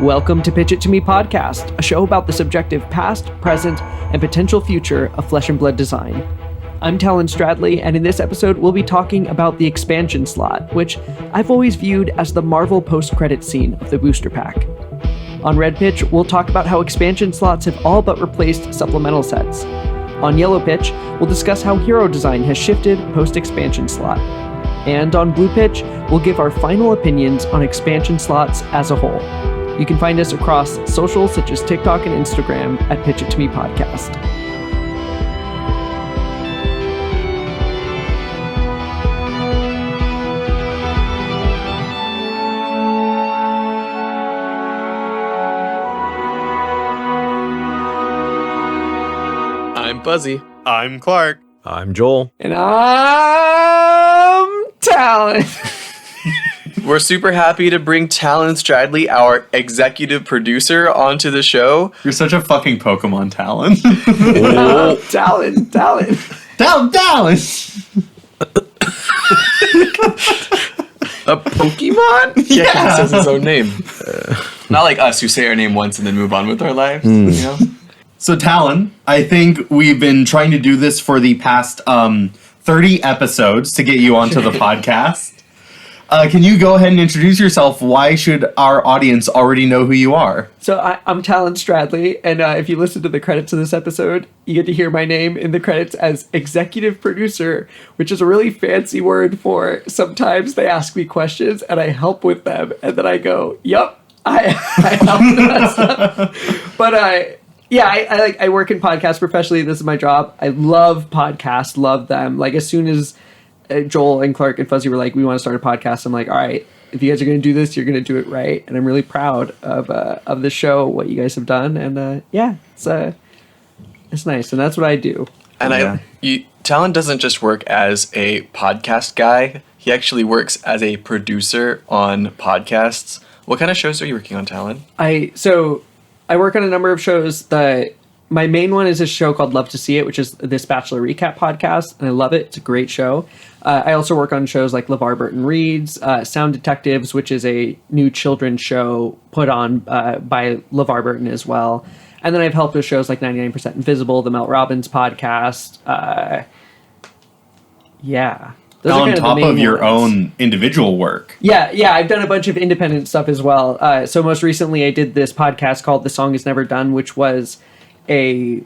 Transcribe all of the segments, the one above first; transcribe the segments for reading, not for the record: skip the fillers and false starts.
Welcome to Pitch It To Me podcast, a show about the subjective past, present, and potential future of flesh and blood design. I'm Talon Stradley, and in this episode, we'll be talking about the expansion slot, which I've always viewed as the Marvel post-credit scene of the booster pack. On Red Pitch, we'll talk about how expansion slots have all but replaced supplemental sets. On Yellow Pitch, we'll discuss how hero design has shifted post-expansion slot. And on Blue Pitch, we'll give our final opinions on expansion slots as a whole. You can find us across socials such as TikTok and Instagram at Pitch It To Me Podcast. I'm Fuzzy. I'm Clark. I'm Joel. And I'm Talon. We're super happy to bring Talon Stradley, our executive producer, onto the show. You're such a fucking Pokemon, Talon. Talon. Talon. A Pokemon? Yeah, he says his own name. Not like us who say our name once and then move on with our lives, you know? So, Talon, I think we've been trying to do this for the past 30 episodes to get you onto the podcast. Can you go ahead and introduce yourself? Why should our audience already know who you are? So I'm Talon Stradley, and if you listen to the credits of this episode, you get to hear my name in the credits as executive producer, which is a really fancy word for sometimes they ask me questions and I help with them, and then I go, "Yep, I help with that stuff." But I work in podcasts professionally. This is my job. I love podcasts, love them. Like as soon as Joel and Clark and Fuzzy were like, we want to start a podcast, I'm like, all right, if you guys are going to do this, you're going to do it right. And I'm really proud of the show, what you guys have done. And it's nice. And that's what I do. And Talon doesn't just work as a podcast guy. He actually works as a producer on podcasts. What kind of shows are you working on, Talon? I work on a number of shows. My main one is a show called Love to See It, which is this Bachelor recap podcast, and I love it. It's a great show. I also work on shows like LeVar Burton Reads, Sound Detectives, which is a new children's show put on by LeVar Burton as well. And then I've helped with shows like 99% Invisible, the Mel Robbins podcast. Those on top of your own individual work. Yeah, I've done a bunch of independent stuff as well. So most recently I did this podcast called The Song Is Never Done, which was a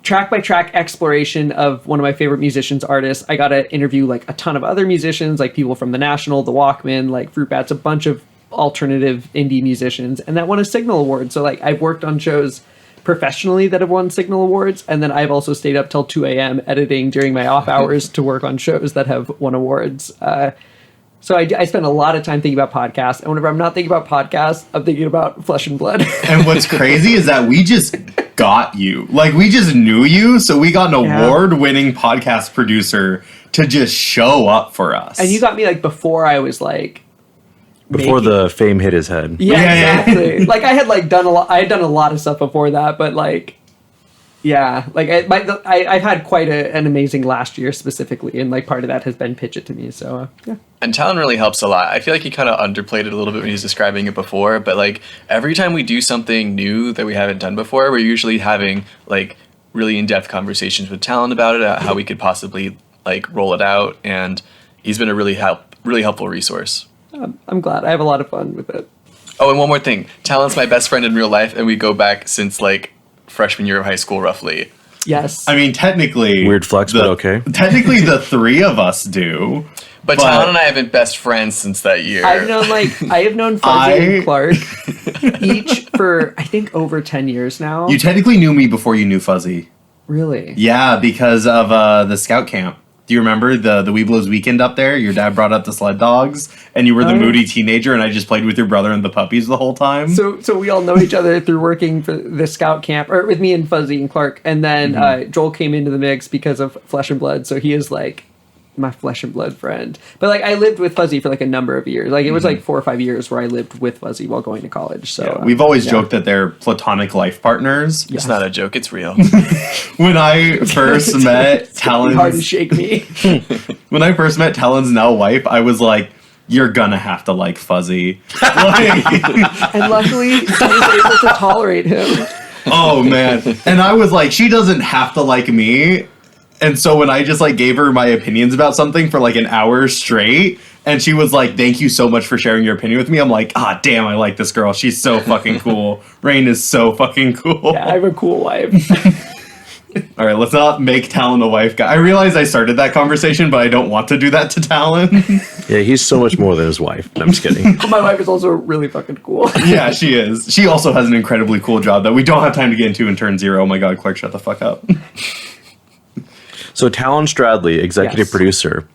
track by track exploration of one of my favorite musicians, artists. I got to interview a ton of other musicians, like people from The National, The Walkmen, like Fruit Bats, a bunch of alternative indie musicians, and that won a Signal Award. So I've worked on shows professionally that have won Signal Awards, and then I've also stayed up till 2 a.m. editing during my off hours to work on shows that have won awards. So I spend a lot of time thinking about podcasts, and whenever I'm not thinking about podcasts, I'm thinking about Flesh and Blood. And what's crazy is that we just got you. We just knew you, so we got an award-winning podcast producer to just show up for us. And you got me before I was before the fame hit his head. Yeah, exactly. I had done a lot. I had done a lot of stuff before that, but I've had quite an amazing last year specifically, and part of that has been Pitch It To Me. So yeah. And Talon really helps a lot. I feel like he kind of underplayed it a little bit when he was describing it before, but every time we do something new that we haven't done before, we're usually having really in-depth conversations with Talon about it, how we could possibly roll it out, and he's been a really helpful resource. I'm glad. I have a lot of fun with it. Oh, and one more thing. Talon's my best friend in real life, and we go back since freshman year of high school, roughly. Yes. I mean, technically... Weird flex, but okay. Technically, the three of us do. But Talon and I have been best friends since that year. I have known Fuzzy and Clark each for, I think, over 10 years now. You technically knew me before you knew Fuzzy. Really? Yeah, because of the scout camp. Do you remember the Weeblos weekend up there? Your dad brought up the sled dogs, and you were the moody teenager, and I just played with your brother and the puppies the whole time. So we all know each other through working for the scout camp, or with me and Fuzzy and Clark, and then Joel came into the mix because of Flesh and Blood, so he is my flesh and blood friend. But I lived with Fuzzy for a number of years. It was 4 or 5 years where I lived with Fuzzy while going to college. So we've always joked that they're platonic life partners. It's not a joke, it's real. When I first met Talon's... hard to shake me. When I first met Talon's now wife, I was like, you're gonna have to like Fuzzy. Like, And luckily, he was able to tolerate him. oh man. And I was like, she doesn't have to like me. And so when I just like gave her my opinions about something for like an hour straight, and she was like, thank you so much for sharing your opinion with me, I'm like, ah, damn, I like this girl. She's so fucking cool. Rain is so fucking cool. Yeah, I have a cool wife. All right, let's not make Talon a wife guy. I realize I started that conversation, but I don't want to do that to Talon. Yeah, he's so much more than his wife. No, I'm just kidding. My wife is also really fucking cool. Yeah, she is. She also has an incredibly cool job that we don't have time to get into in turn 0. Oh my god, Clark, shut the fuck up. So Talon Stradley, executive Yes. producer,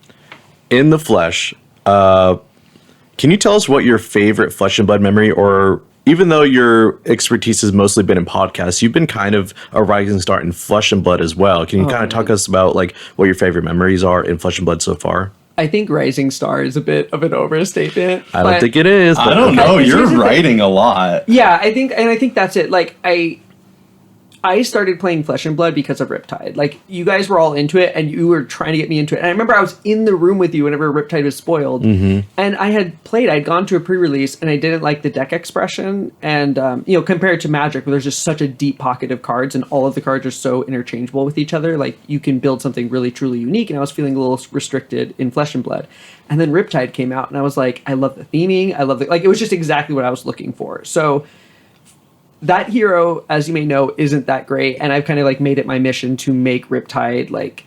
in the flesh. Can you tell us what your favorite Flesh and Blood memory, or even though your expertise has mostly been in podcasts, you've been kind of a rising star in Flesh and Blood as well. Can you kind of talk us about like what your favorite memories are in Flesh and Blood so far? I think Rising Star is a bit of an overstatement. I don't but- think it is. I But don't know. Here's You're the thing. writing a lot. Yeah, I think that's it. Like I started playing Flesh and Blood because of Riptide. Like, you guys were all into it, and you were trying to get me into it. And I remember I was in the room with you whenever Riptide was spoiled, and I'd gone to a pre-release, and I didn't like the deck expression, and compared to Magic, where there's just such a deep pocket of cards, and all of the cards are so interchangeable with each other. Like, you can build something really truly unique, and I was feeling a little restricted in Flesh and Blood. And then Riptide came out, and I was like, I love the theming, I love it was just exactly what I was looking for. So that hero, as you may know, isn't that great, and I've kind of like made it my mission to make Riptide, like,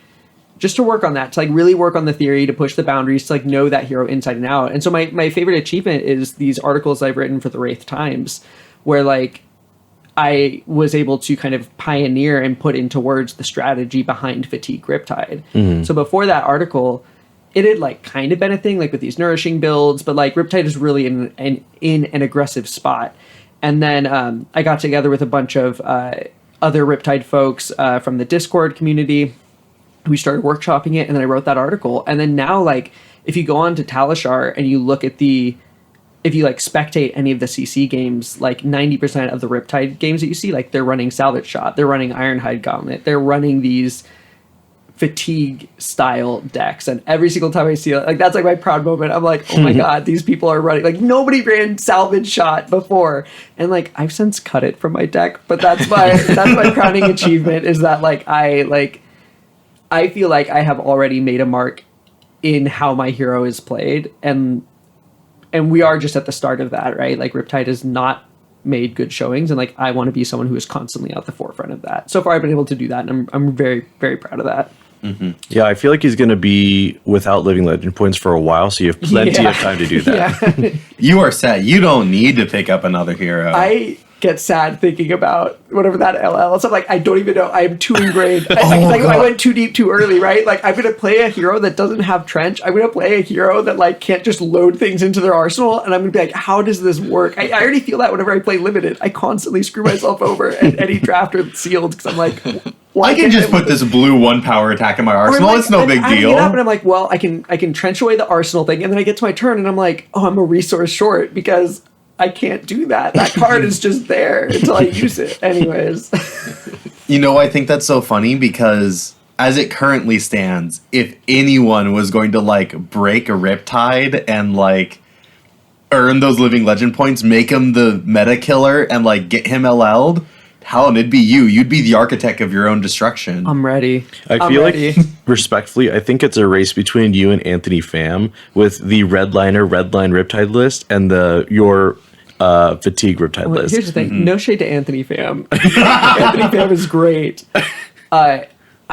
just to work on that, to like really work on the theory, to push the boundaries, to like know that hero inside and out. And so my favorite achievement is these articles I've written for the Wraith Times, where like I was able to kind of pioneer and put into words the strategy behind Fatigue Riptide. So before that article, it had like kind of been a thing, like with these nourishing builds, but like Riptide is really in an aggressive spot. And then I got together with a bunch of other Riptide folks from the Discord community. We started workshopping it, and then I wrote that article. And then now, like, if you go on to Talishar and you look at if you like spectate any of the CC games, like 90% of the Riptide games that you see, like they're running Salvage Shot, they're running Ironhide Gauntlet, they're running these Fatigue style decks, and every single time I see it, like, that's like my proud moment. I'm like, oh my god, these people are running, like, nobody ran Salvage Shot before, and like I've since cut it from my deck, but that's my crowning achievement, is that I feel like I have already made a mark in how my hero is played, and we are just at the start of that, right? Like, Riptide has not made good showings, and like I want to be someone who is constantly at the forefront of that. So far I've been able to do that, and I'm very, very proud of that. Yeah, I feel like he's going to be without living legend points for a while, so you have plenty of time to do that. Yeah. You are set. You don't need to pick up another hero. I get sad thinking about whatever that LL is. I'm like, I don't even know. I am too ingrained. I went too deep too early, right? Like, I'm going to play a hero that doesn't have Trench. I'm going to play a hero that like can't just load things into their arsenal. And I'm going to be like, how does this work? I already feel that whenever I play Limited. I constantly screw myself over at any draft or sealed, because I'm like, why I can can't just put this blue 1 power attack in my arsenal. Or, like, it's no big I deal. get up and I'm like, well, I can trench away the arsenal thing, and then I get to my turn and I'm like, oh, I'm a resource short because I can't do that. That card is just there until I use it. Anyways. You know, I think that's so funny because as it currently stands, if anyone was going to like break a Riptide and like earn those living legend points, make him the meta killer and like get him LL'd, Talon, it'd be you. You'd be the architect of your own destruction. I'm ready. I feel like, respectfully, I think it's a race between you and Anthony Pham with the Redline Riptide list and your Fatigue Riptide Well, list. here's the thing. No shade to Anthony Pham. Anthony Pham is great. I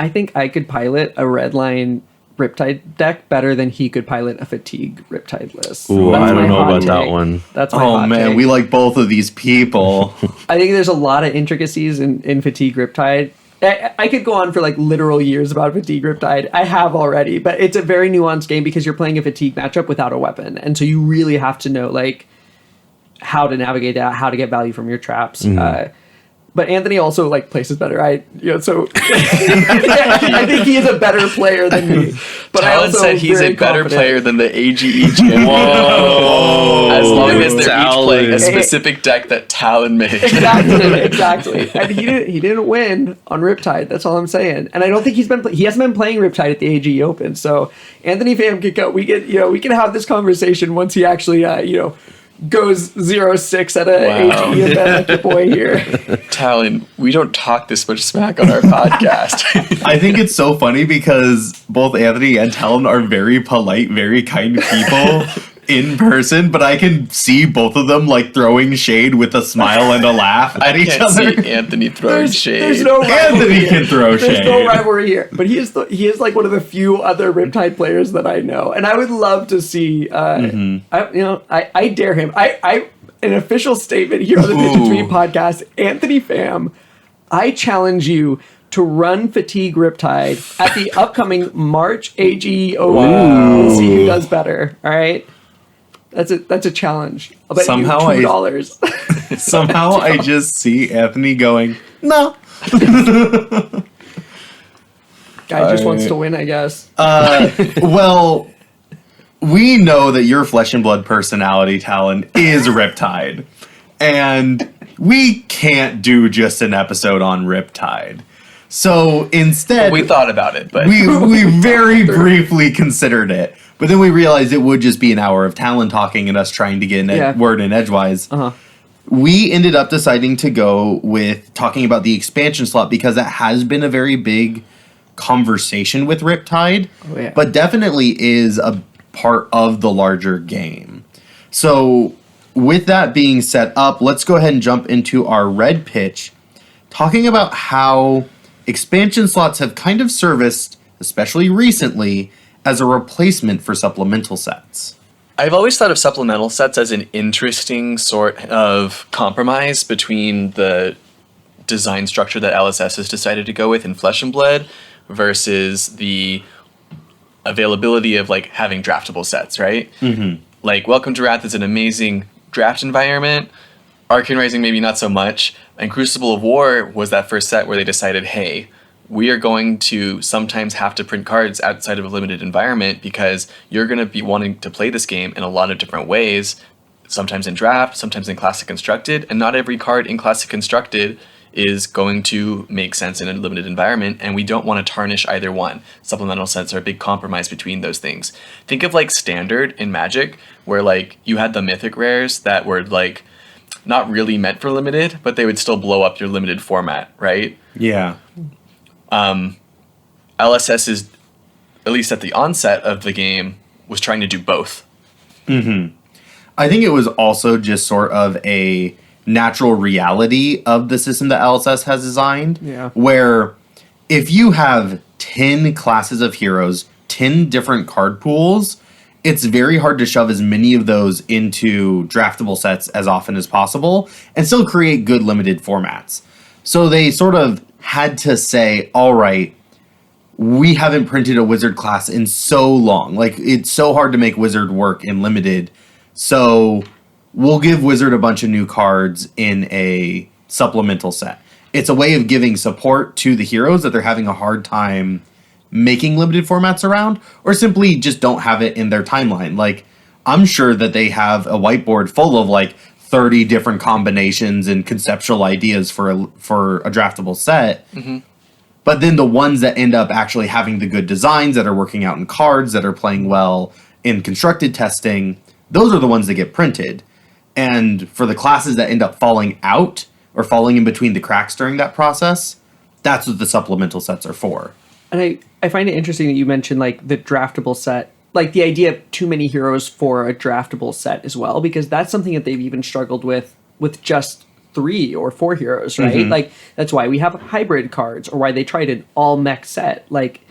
think I could pilot a Redline Riptide deck better than he could pilot a Fatigue Riptide list. Ooh, That's I don't my know hot about that take. one. That's my Oh hot man, take. we like both of these people. I think there's a lot of intricacies in Fatigue Riptide. I could go on for like literal years about Fatigue Riptide. I have already, but it's a very nuanced game because you're playing a Fatigue matchup without a weapon. And so you really have to know like how to navigate that, how to get value from your traps. But Anthony also like places better. So I think he is a better player than me. But I Talon also said he's a very better confident. player than the AGE champion. Whoa. As long as they're Talon. each playing a specific deck that Talon made. Exactly. And he didn't win on Riptide. That's all I'm saying. And I don't think he hasn't been playing Riptide at the AGE Open. So Anthony Pham could go. We can have this conversation once he actually goes 0-6 at a Wow. AGE event like your boy here. Talon, we don't talk this much smack on our podcast. I think it's so funny because both Anthony and Talon are very polite, very kind people in person, but I can see both of them like throwing shade with a smile and a laugh at each Can't other. see Anthony throwing shade. There's no rivalry Anthony here. can throw There's shade. no rivalry here, but he is like one of the few other Riptide players that I know, and I would love to see. I dare him. An official statement here on the Ninja Tweet podcast. Anthony Pham, I challenge you to run Fatigue Riptide at the upcoming March AGE Open. We'll see who does better. All right. That's a challenge. I'll bet Somehow you $2. Somehow I just see Anthony going, no. Guy just wants to win, I guess. Well, we know that your flesh and blood personality, Talon, is Riptide. And we can't do just an episode on Riptide. So instead, We thought about it, but we very briefly considered it. But then we realized it would just be an hour of Talon talking and us trying to get a word in edgewise. We ended up deciding to go with talking about the expansion slot because that has been a very big conversation with Riptide, but definitely is a part of the larger game. So with that being set up, let's go ahead and jump into our red pitch, talking about how expansion slots have kind of serviced, especially recently, as a replacement for supplemental sets. I've always thought of supplemental sets as an interesting sort of compromise between the design structure that LSS has decided to go with in Flesh and Blood versus the availability of like having draftable sets, right? Mm-hmm. Like Welcome to Wrath is an amazing draft environment. Arcane Rising maybe not so much. And Crucible of War was that first set where they decided, hey, we are going to sometimes have to print cards outside of a limited environment because you're going to be wanting to play this game in a lot of different ways, sometimes in draft, sometimes in Classic Constructed, and not every card in Classic Constructed is going to make sense in a limited environment, and we don't want to tarnish either one. Supplemental sets are a big compromise between those things. Think of like Standard in Magic, where like you had the Mythic rares that were like not really meant for limited, but they would still blow up your limited format, right? Yeah. LSS is, at least at the onset of the game, was trying to do both. I think it was also just sort of a natural reality of the system that LSS has designed. Yeah. Where if you have 10 classes of heroes, 10 different card pools, it's very hard to shove as many of those into draftable sets as often as possible and still create good limited formats. So they sort of had to say, all right, we haven't printed a wizard class in so long. Like, it's so hard to make wizard work in limited. So we'll give wizard a bunch of new cards in a supplemental set. It's a way of giving support to the heroes that they're having a hard time making limited formats around, or simply just don't have it in their timeline. Like, I'm sure that they have a whiteboard full of like 30 different combinations and conceptual ideas for a draftable set. Mm-hmm. But then the ones that end up actually having the good designs that are working out in cards, that are playing well in constructed testing, those are the ones that get printed. And for the classes that end up falling out or falling in between the cracks during that process, that's what the supplemental sets are for. And I find it interesting that you mentioned like the draftable set, like the idea of too many heroes for a draftable set as well, because that's something that they've even struggled with just 3 or 4 heroes, right? Mm-hmm. Like that's why we have hybrid cards, or why they tried an all mech set. Like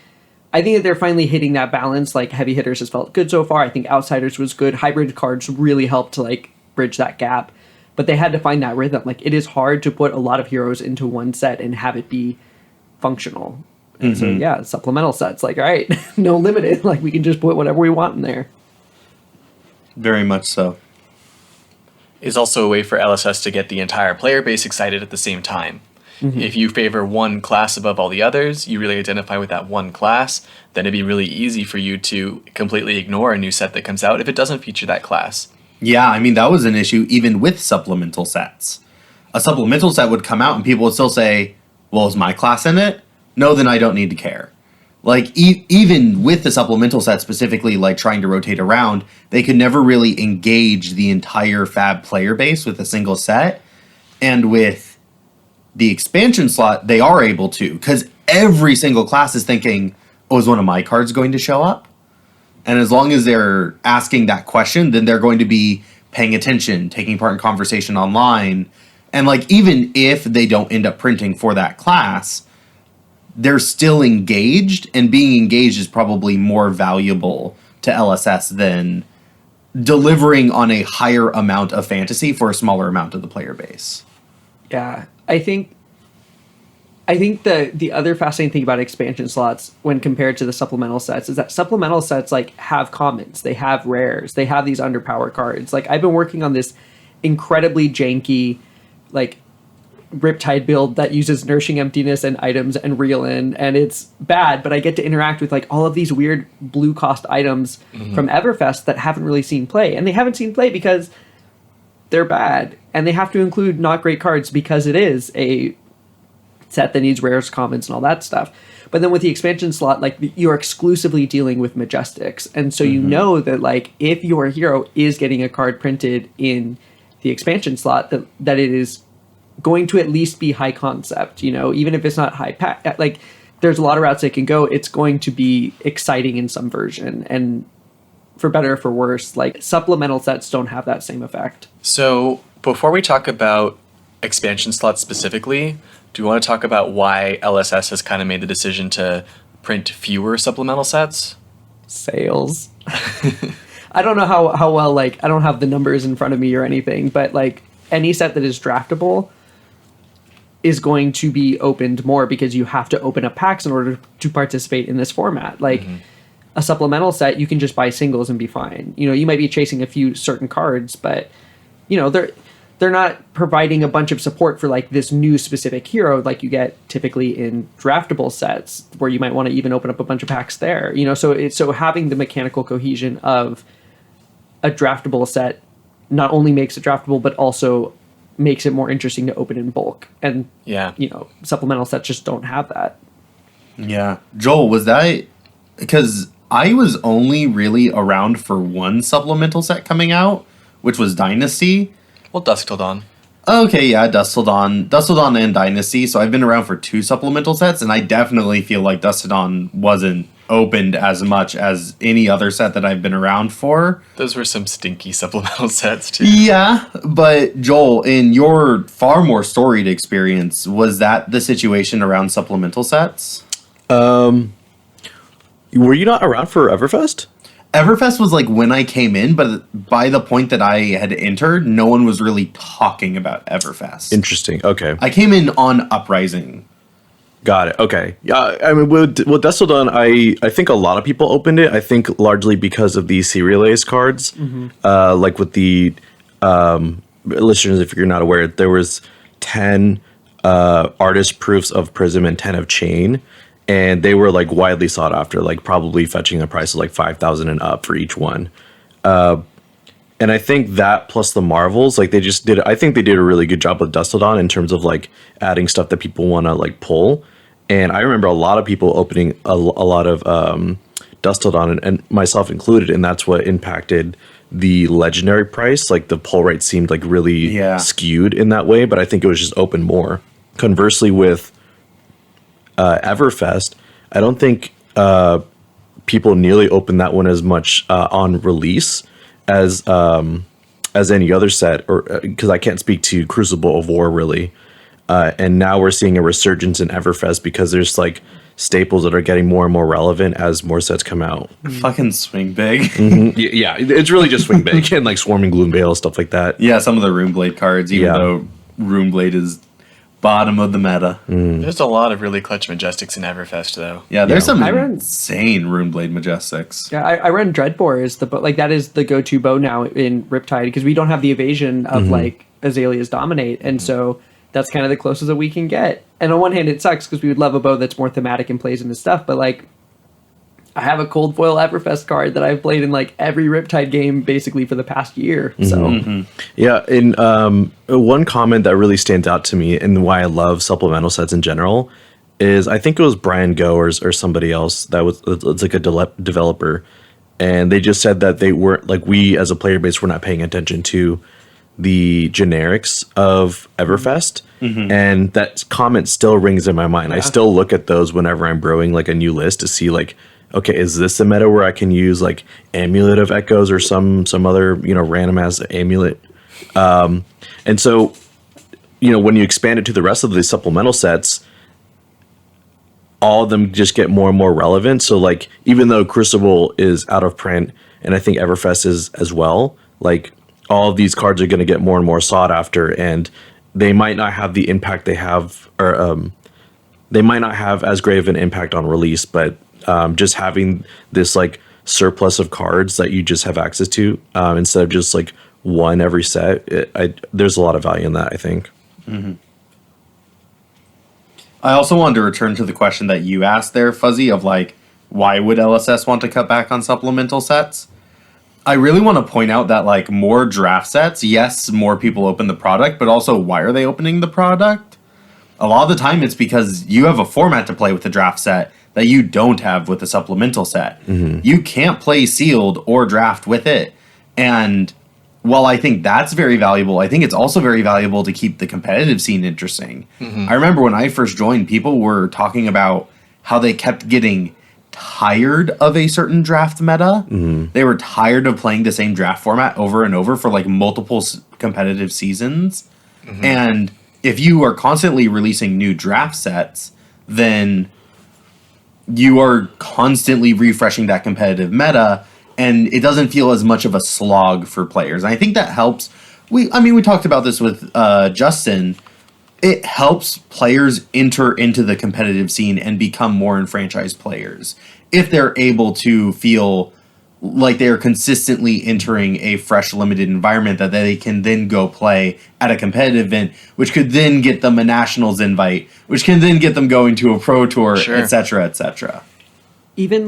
I think that they're finally hitting that balance. Like Heavy Hitters has felt good so far. I think Outsiders was good. Hybrid cards really helped to like bridge that gap, but they had to find that rhythm. Like it is hard to put a lot of heroes into one set and have it be functional. And so, yeah, supplemental sets, like, all right, no limited. Like, we can just put whatever we want in there. Very much so. is also a way for LSS to get the entire player base excited at the same time. If you favor one class above all the others, you really identify with that one class, then it'd be really easy for you to completely ignore a new set that comes out if it doesn't feature that class. Yeah, I mean, that was an issue even with supplemental sets. A supplemental set would come out and people would still say, well, is my class in it? No, then I don't need to care. Like, even with the supplemental set specifically, like, trying to rotate around, they could never really engage the entire Fab player base with a single set. And with the expansion slot, they are able to, because every single class is thinking, oh, is one of my cards going to show up? And as long as they're asking that question, then they're going to be paying attention, taking part in conversation online. And, like, even if they don't end up printing for that class, they're still engaged, and being engaged is probably more valuable to LSS than delivering on a higher amount of fantasy for a smaller amount of the player base. Yeah, I think the other fascinating thing about expansion slots when compared to the supplemental sets is that supplemental sets like have commons, they have rares, they have these underpower cards. Like, I've been working on this incredibly janky like Riptide build that uses Nourishing Emptiness and items and reel in, and it's bad, but I get to interact with like all of these weird blue cost items from Everfest that haven't really seen play, and they haven't seen play because they're bad, and they have to include not great cards because it is a set that needs rares, commons, and all that stuff. But then with the expansion slot, like, you're exclusively dealing with Majestics, and so you know that like if your hero is getting a card printed in the expansion slot, that it is going to at least be high concept, you know, even if it's not high pack. Like, there's a lot of routes they can go. It's going to be exciting in some version, and for better or for worse, like, supplemental sets don't have that same effect. So before we talk about expansion slots specifically, do you want to talk about why LSS has kind of made the decision to print fewer supplemental sets? Sales. I don't know how well, like, I don't have the numbers in front of me or anything, but like any set that is draftable is going to be opened more because you have to open up packs in order to participate in this format. Like, a supplemental set, you can just buy singles and be fine. You know, you might be chasing a few certain cards, but, you know, they're not providing a bunch of support for like this new specific hero like you get typically in draftable sets where you might want to even open up a bunch of packs there. You know, so having the mechanical cohesion of a draftable set not only makes it draftable, but also makes it more interesting to open in bulk. And, you know, supplemental sets just don't have that. Yeah. Joel, was that... Because I was only really around for one supplemental set coming out, which was Dynasty. Well, Dusk Till Dawn. Okay, yeah, Dusk Till Dawn and Dynasty. So I've been around for two supplemental sets, and I definitely feel like Dusk Till Dawn wasn't opened as much as any other set that I've been around for. Those were some stinky supplemental sets too. Yeah, but Joel, in your far more storied experience, was that the situation around supplemental sets? Were you not around for Everfest? Everfest was like when I came in, but by the point that I had entered, no one was really talking about Everfest. Interesting. Okay. I came in on Uprising. Got it. Okay. Yeah. I mean, with Dusk Till Dawn, I think a lot of people opened it. I think largely because of the serialized cards. Like with the listeners, if you're not aware, there was 10 artist proofs of Prism and 10 of Chain. And they were like widely sought after, like probably fetching a price of like 5,000 and up for each one. And I think that plus the Marvels, like I think they did a really good job with Dusk Till Dawn in terms of like adding stuff that people want to like pull. And I remember a lot of people opening a lot of Dusk Till Dawn and myself included. And that's what impacted the legendary price. Like the pull rate seemed like really skewed in that way, but I think it was just open more. Conversely with Everfest, I don't think people nearly opened that one as much on release as any other set, or because I can't speak to Crucible of War really. And now we're seeing a resurgence in Everfest because there's like staples that are getting more and more relevant as more sets come out. Fucking Swing Big. Yeah, it's really just Swing Big and like Swarming Gloomveil, stuff like that. Yeah, some of the Runeblade cards, even though Runeblade is Bottom of the meta. There's a lot of really clutch Majestics in Everfest, though. Yeah, there's some I run- insane Runeblade Majestics. Yeah, I run Dreadbore as the bow. Like, that is the go-to bow now in Riptide, because we don't have the evasion of, like, Azalea's Dominate, and so that's kind of the closest that we can get. And on one hand, it sucks, because we would love a bow that's more thematic and plays into stuff, but, like, I have a Cold Foil Everfest card that I've played in, like, every Riptide game, basically, for the past year, so... Yeah, and one comment that really stands out to me and why I love supplemental sets in general is I think it was Brian Goers or somebody else that was it's like a developer, and they just said that they weren't, like, we as a player base were not paying attention to the generics of Everfest, and that comment still rings in my mind. I still look at those whenever I'm brewing like a new list to see, like, okay, is this the meta where I can use like Amulet of Echoes or some other, random ass amulet? And so, when you expand it to the rest of the supplemental sets, all of them just get more and more relevant. So, like, even though Crucible is out of print, and I think Everfest is as well, like, all of these cards are going to get more and more sought after, and they might not have the impact they have, or they might not have as great of an impact on release, but just having this like surplus of cards that you just have access to instead of just like one every set, there's a lot of value in that, I think. I also wanted to return to the question that you asked there, Fuzzy, of like, why would LSS want to cut back on supplemental sets? I really want to point out that, like, more draft sets, yes, more people open the product, but also why are they opening the product? A lot of the time it's because you have a format to play with the draft set that you don't have with the supplemental set. You can't play sealed or draft with it. And while I think that's very valuable, I think it's also very valuable to keep the competitive scene interesting. I remember when I first joined, people were talking about how they kept getting tired of a certain draft meta. They were tired of playing the same draft format over and over for like multiple competitive seasons. And if you are constantly releasing new draft sets, then you are constantly refreshing that competitive meta, and it doesn't feel as much of a slog for players. And I think that helps. We talked about this with Justin. It helps players enter into the competitive scene and become more enfranchised players if they're able to feel like they are consistently entering a fresh, limited environment that they can then go play at a competitive event, which could then get them a nationals invite, which can then get them going to a pro tour, etc., etc. Even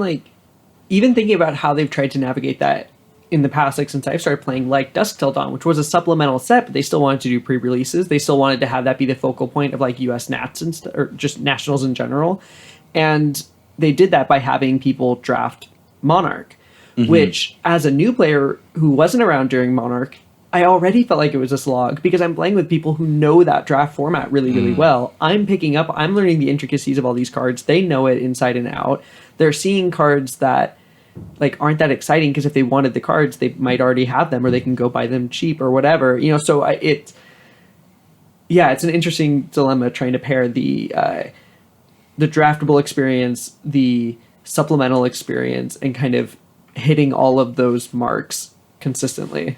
thinking about how they've tried to navigate that in the past, like since I've started playing, like Dusk Till Dawn, which was a supplemental set, but they still wanted to do pre-releases. They still wanted to have that be the focal point of like US Nats and or just nationals in general. And they did that by having people draft Monarch, which as a new player who wasn't around during Monarch, I already felt like it was a slog because I'm playing with people who know that draft format really, really well. I'm learning the intricacies of all these cards. They know it inside and out. They're seeing cards that like aren't that exciting because if they wanted the cards, they might already have them or they can go buy them cheap or whatever. So it's an interesting dilemma trying to pair the draftable experience, the supplemental experience, and kind of hitting all of those marks consistently.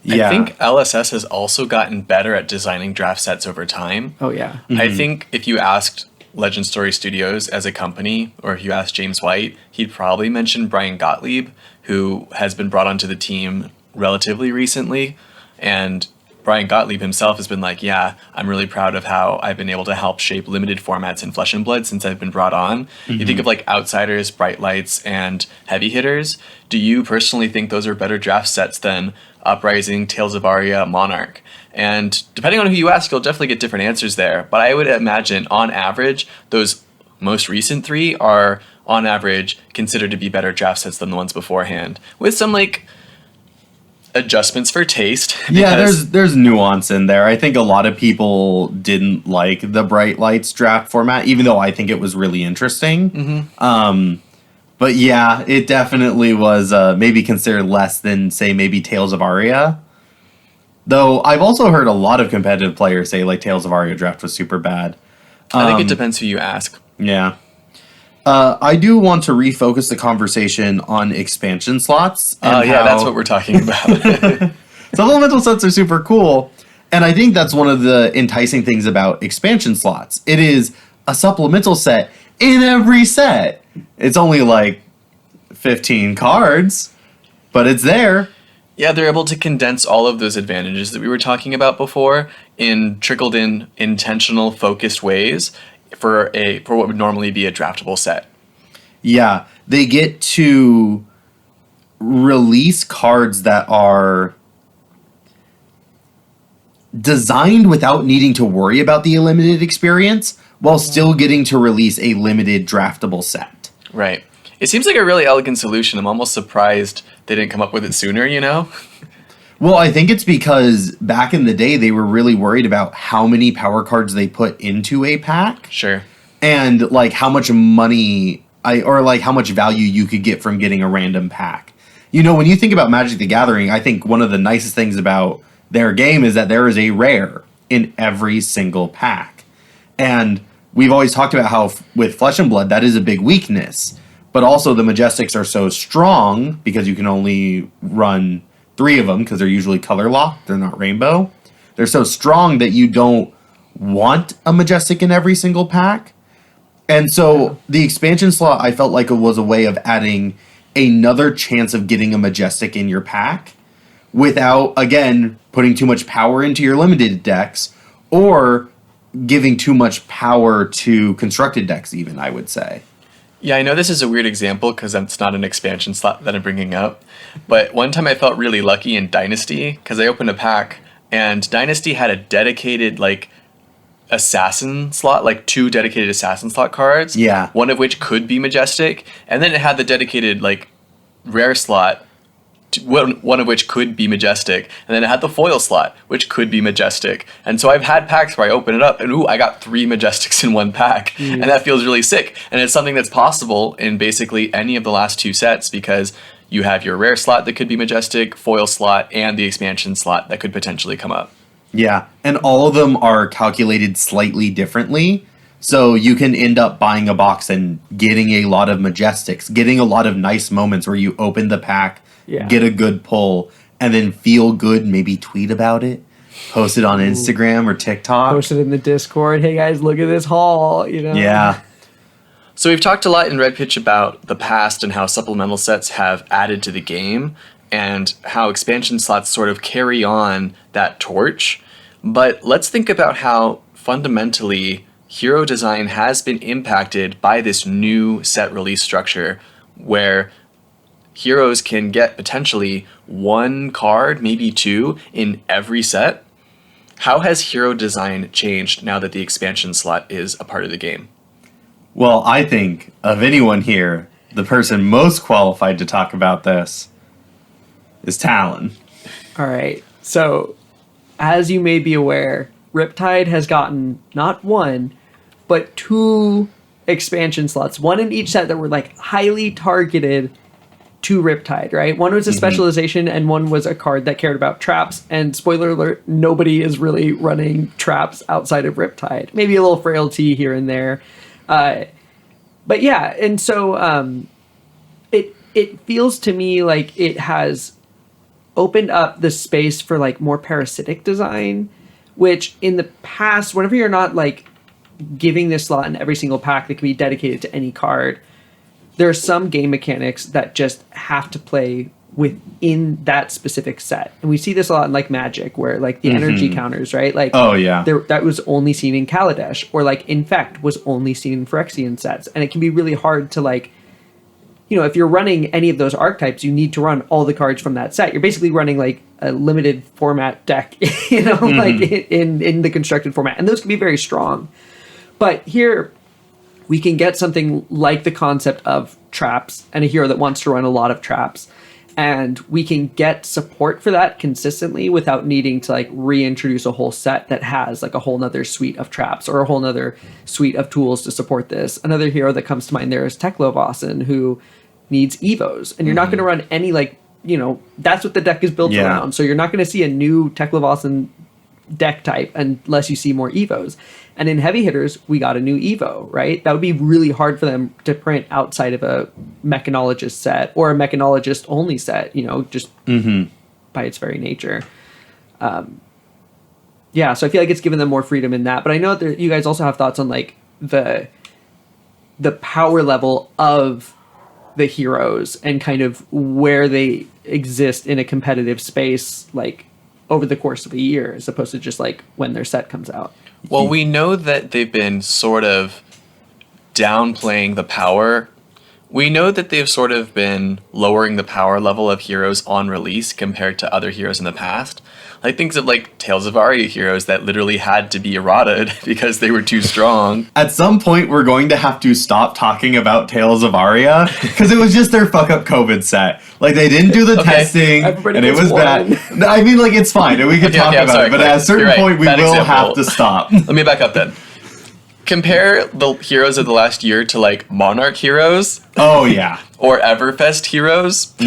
I think LSS has also gotten better at designing draft sets over time. Oh, yeah. I think if you asked Legend Story Studios as a company, or if you asked James White, he'd probably mention Brian Gottlieb, who has been brought onto the team relatively recently. And Brian Gottlieb himself has been like, yeah, I'm really proud of how I've been able to help shape limited formats in Flesh and Blood since I've been brought on. You think of like Outsiders, Bright Lights, and Heavy Hitters. Do you personally think those are better draft sets than Uprising, Tales of Aria, Monarch? And depending on who you ask, you'll definitely get different answers there. But I would imagine, on average, those most recent three are, on average, considered to be better draft sets than the ones beforehand. With some, like, adjustments for taste. Yeah, there's nuance in there. I think a lot of people didn't like the Bright Lights draft format, even though I think it was really interesting. But yeah, it definitely was maybe considered less than, say, maybe Tales of Aria. Though I've also heard a lot of competitive players say like Tales of Aria draft was super bad. I think it depends who you ask. Yeah. I do want to refocus the conversation on expansion slots. Oh, yeah, that's what we're talking about. Supplemental sets are super cool. And I think that's one of the enticing things about expansion slots. It is a supplemental set in every set. It's only like 15 cards, but it's there. Yeah, they're able to condense all of those advantages that we were talking about before in trickled in intentional focused ways for what would normally be a draftable set. Yeah, they get to release cards that are designed without needing to worry about the limited experience while still getting to release a limited draftable set. Right. It seems like a really elegant solution. I'm almost surprised they didn't come up with it sooner, you know? Well, I think it's because back in the day they were really worried about how many power cards they put into a pack. Sure. And like how much money or like how much value you could get from getting a random pack. You know, when you think about Magic the Gathering, I think one of the nicest things about their game is that there is a rare in every single pack. And we've always talked about how with Flesh and Blood, that is a big weakness. But also the Majestics are so strong because you can only run 3 of them because they're usually color locked. They're not rainbow. They're so strong that you don't want a Majestic in every single pack. And so the expansion slot, I felt like it was a way of adding another chance of getting a Majestic in your pack without, again, putting too much power into your limited decks or giving too much power to constructed decks even, I would say. Yeah, I know this is a weird example because it's not an expansion slot that I'm bringing up, but one time I felt really lucky in Dynasty because I opened a pack and Dynasty had a dedicated like assassin slot, like 2 dedicated assassin slot cards. Yeah. One of which could be Majestic, and then it had the dedicated like rare slot, one of which could be Majestic, and then it had the foil slot, which could be Majestic. And so I've had packs where I open it up and I got 3 Majestics in one pack, and that feels really sick. And it's something that's possible in basically any of the last 2 sets because you have your rare slot that could be Majestic, foil slot, and the expansion slot that could potentially come up. Yeah, and all of them are calculated slightly differently. So you can end up buying a box and getting a lot of Majestics, getting a lot of nice moments where you open the pack, get a good pull, and then feel good, maybe tweet about it, post it on Instagram or TikTok. Post it in the Discord. Hey guys, look at this haul, you know? Yeah. So we've talked a lot in Red Pitch about the past and how supplemental sets have added to the game and how expansion slots sort of carry on that torch. But let's think about how fundamentally hero design has been impacted by this new set release structure where heroes can get potentially 1 card, maybe 2, in every set. How has hero design changed now that the expansion slot is a part of the game? Well, I think of anyone here, the person most qualified to talk about this is Talon. All right. So, as you may be aware, Riptide has gotten not 1, but 2 expansion slots. 1 in each set that were like highly targeted to Riptide, right? 1 was a specialization and 1 was a card that cared about traps. And spoiler alert, nobody is really running traps outside of Riptide. Maybe a little frailty here and there. But yeah, and so it feels to me like it has opened up the space for like more parasitic design, which in the past, whenever you're not like giving this slot in every single pack that can be dedicated to any card, there are some game mechanics that just have to play within that specific set. And we see this a lot in like Magic, where like the energy counters, right? Like, oh yeah, that was only seen in Kaladesh, or like Infect was only seen in Phyrexian sets. And it can be really hard to like, you know, if you're running any of those archetypes, you need to run all the cards from that set. You're basically running like a limited format deck, you know, like in the constructed format. And those can be very strong. But here we can get something like the concept of traps and a hero that wants to run a lot of traps. And we can get support for that consistently without needing to like reintroduce a whole set that has like a whole nother suite of traps or a whole nother suite of tools to support this. Another hero that comes to mind there is Teklovasin, who needs Evos. And you're not going to run any like, you know, that's what the deck is built around. So you're not going to see a new Teklovasin deck type unless you see more Evos. And in heavy hitters, we got a new Evo, right? That would be really hard for them to print outside of a mechanologist set or a mechanologist only set, you know, just by its very nature. yeah, so I feel like it's given them more freedom in that. But I know that you guys also have thoughts on like the power level of the heroes and kind of where they exist in a competitive space, like over the course of a year, as opposed to just like when their set comes out. Well, we know that they've been sort of downplaying the power. We know that they've sort of been lowering the power level of heroes on release compared to other heroes in the past. Like things of like Tales of Aria heroes that literally had to be errataed because they were too strong. At some point, we're going to have to stop talking about Tales of Aria because it was just their fuck up COVID set. Like they didn't do the Okay. testing, Everybody and it gets was one. bad. No, I mean, like it's fine, and we can Okay, talk okay, I'm about sorry, it. But Clay. at a certain You're right. point, we Bad will example. have to stop. Let me back up then. Compare the heroes of the last year to like Monarch heroes Oh yeah. or Everfest heroes. Are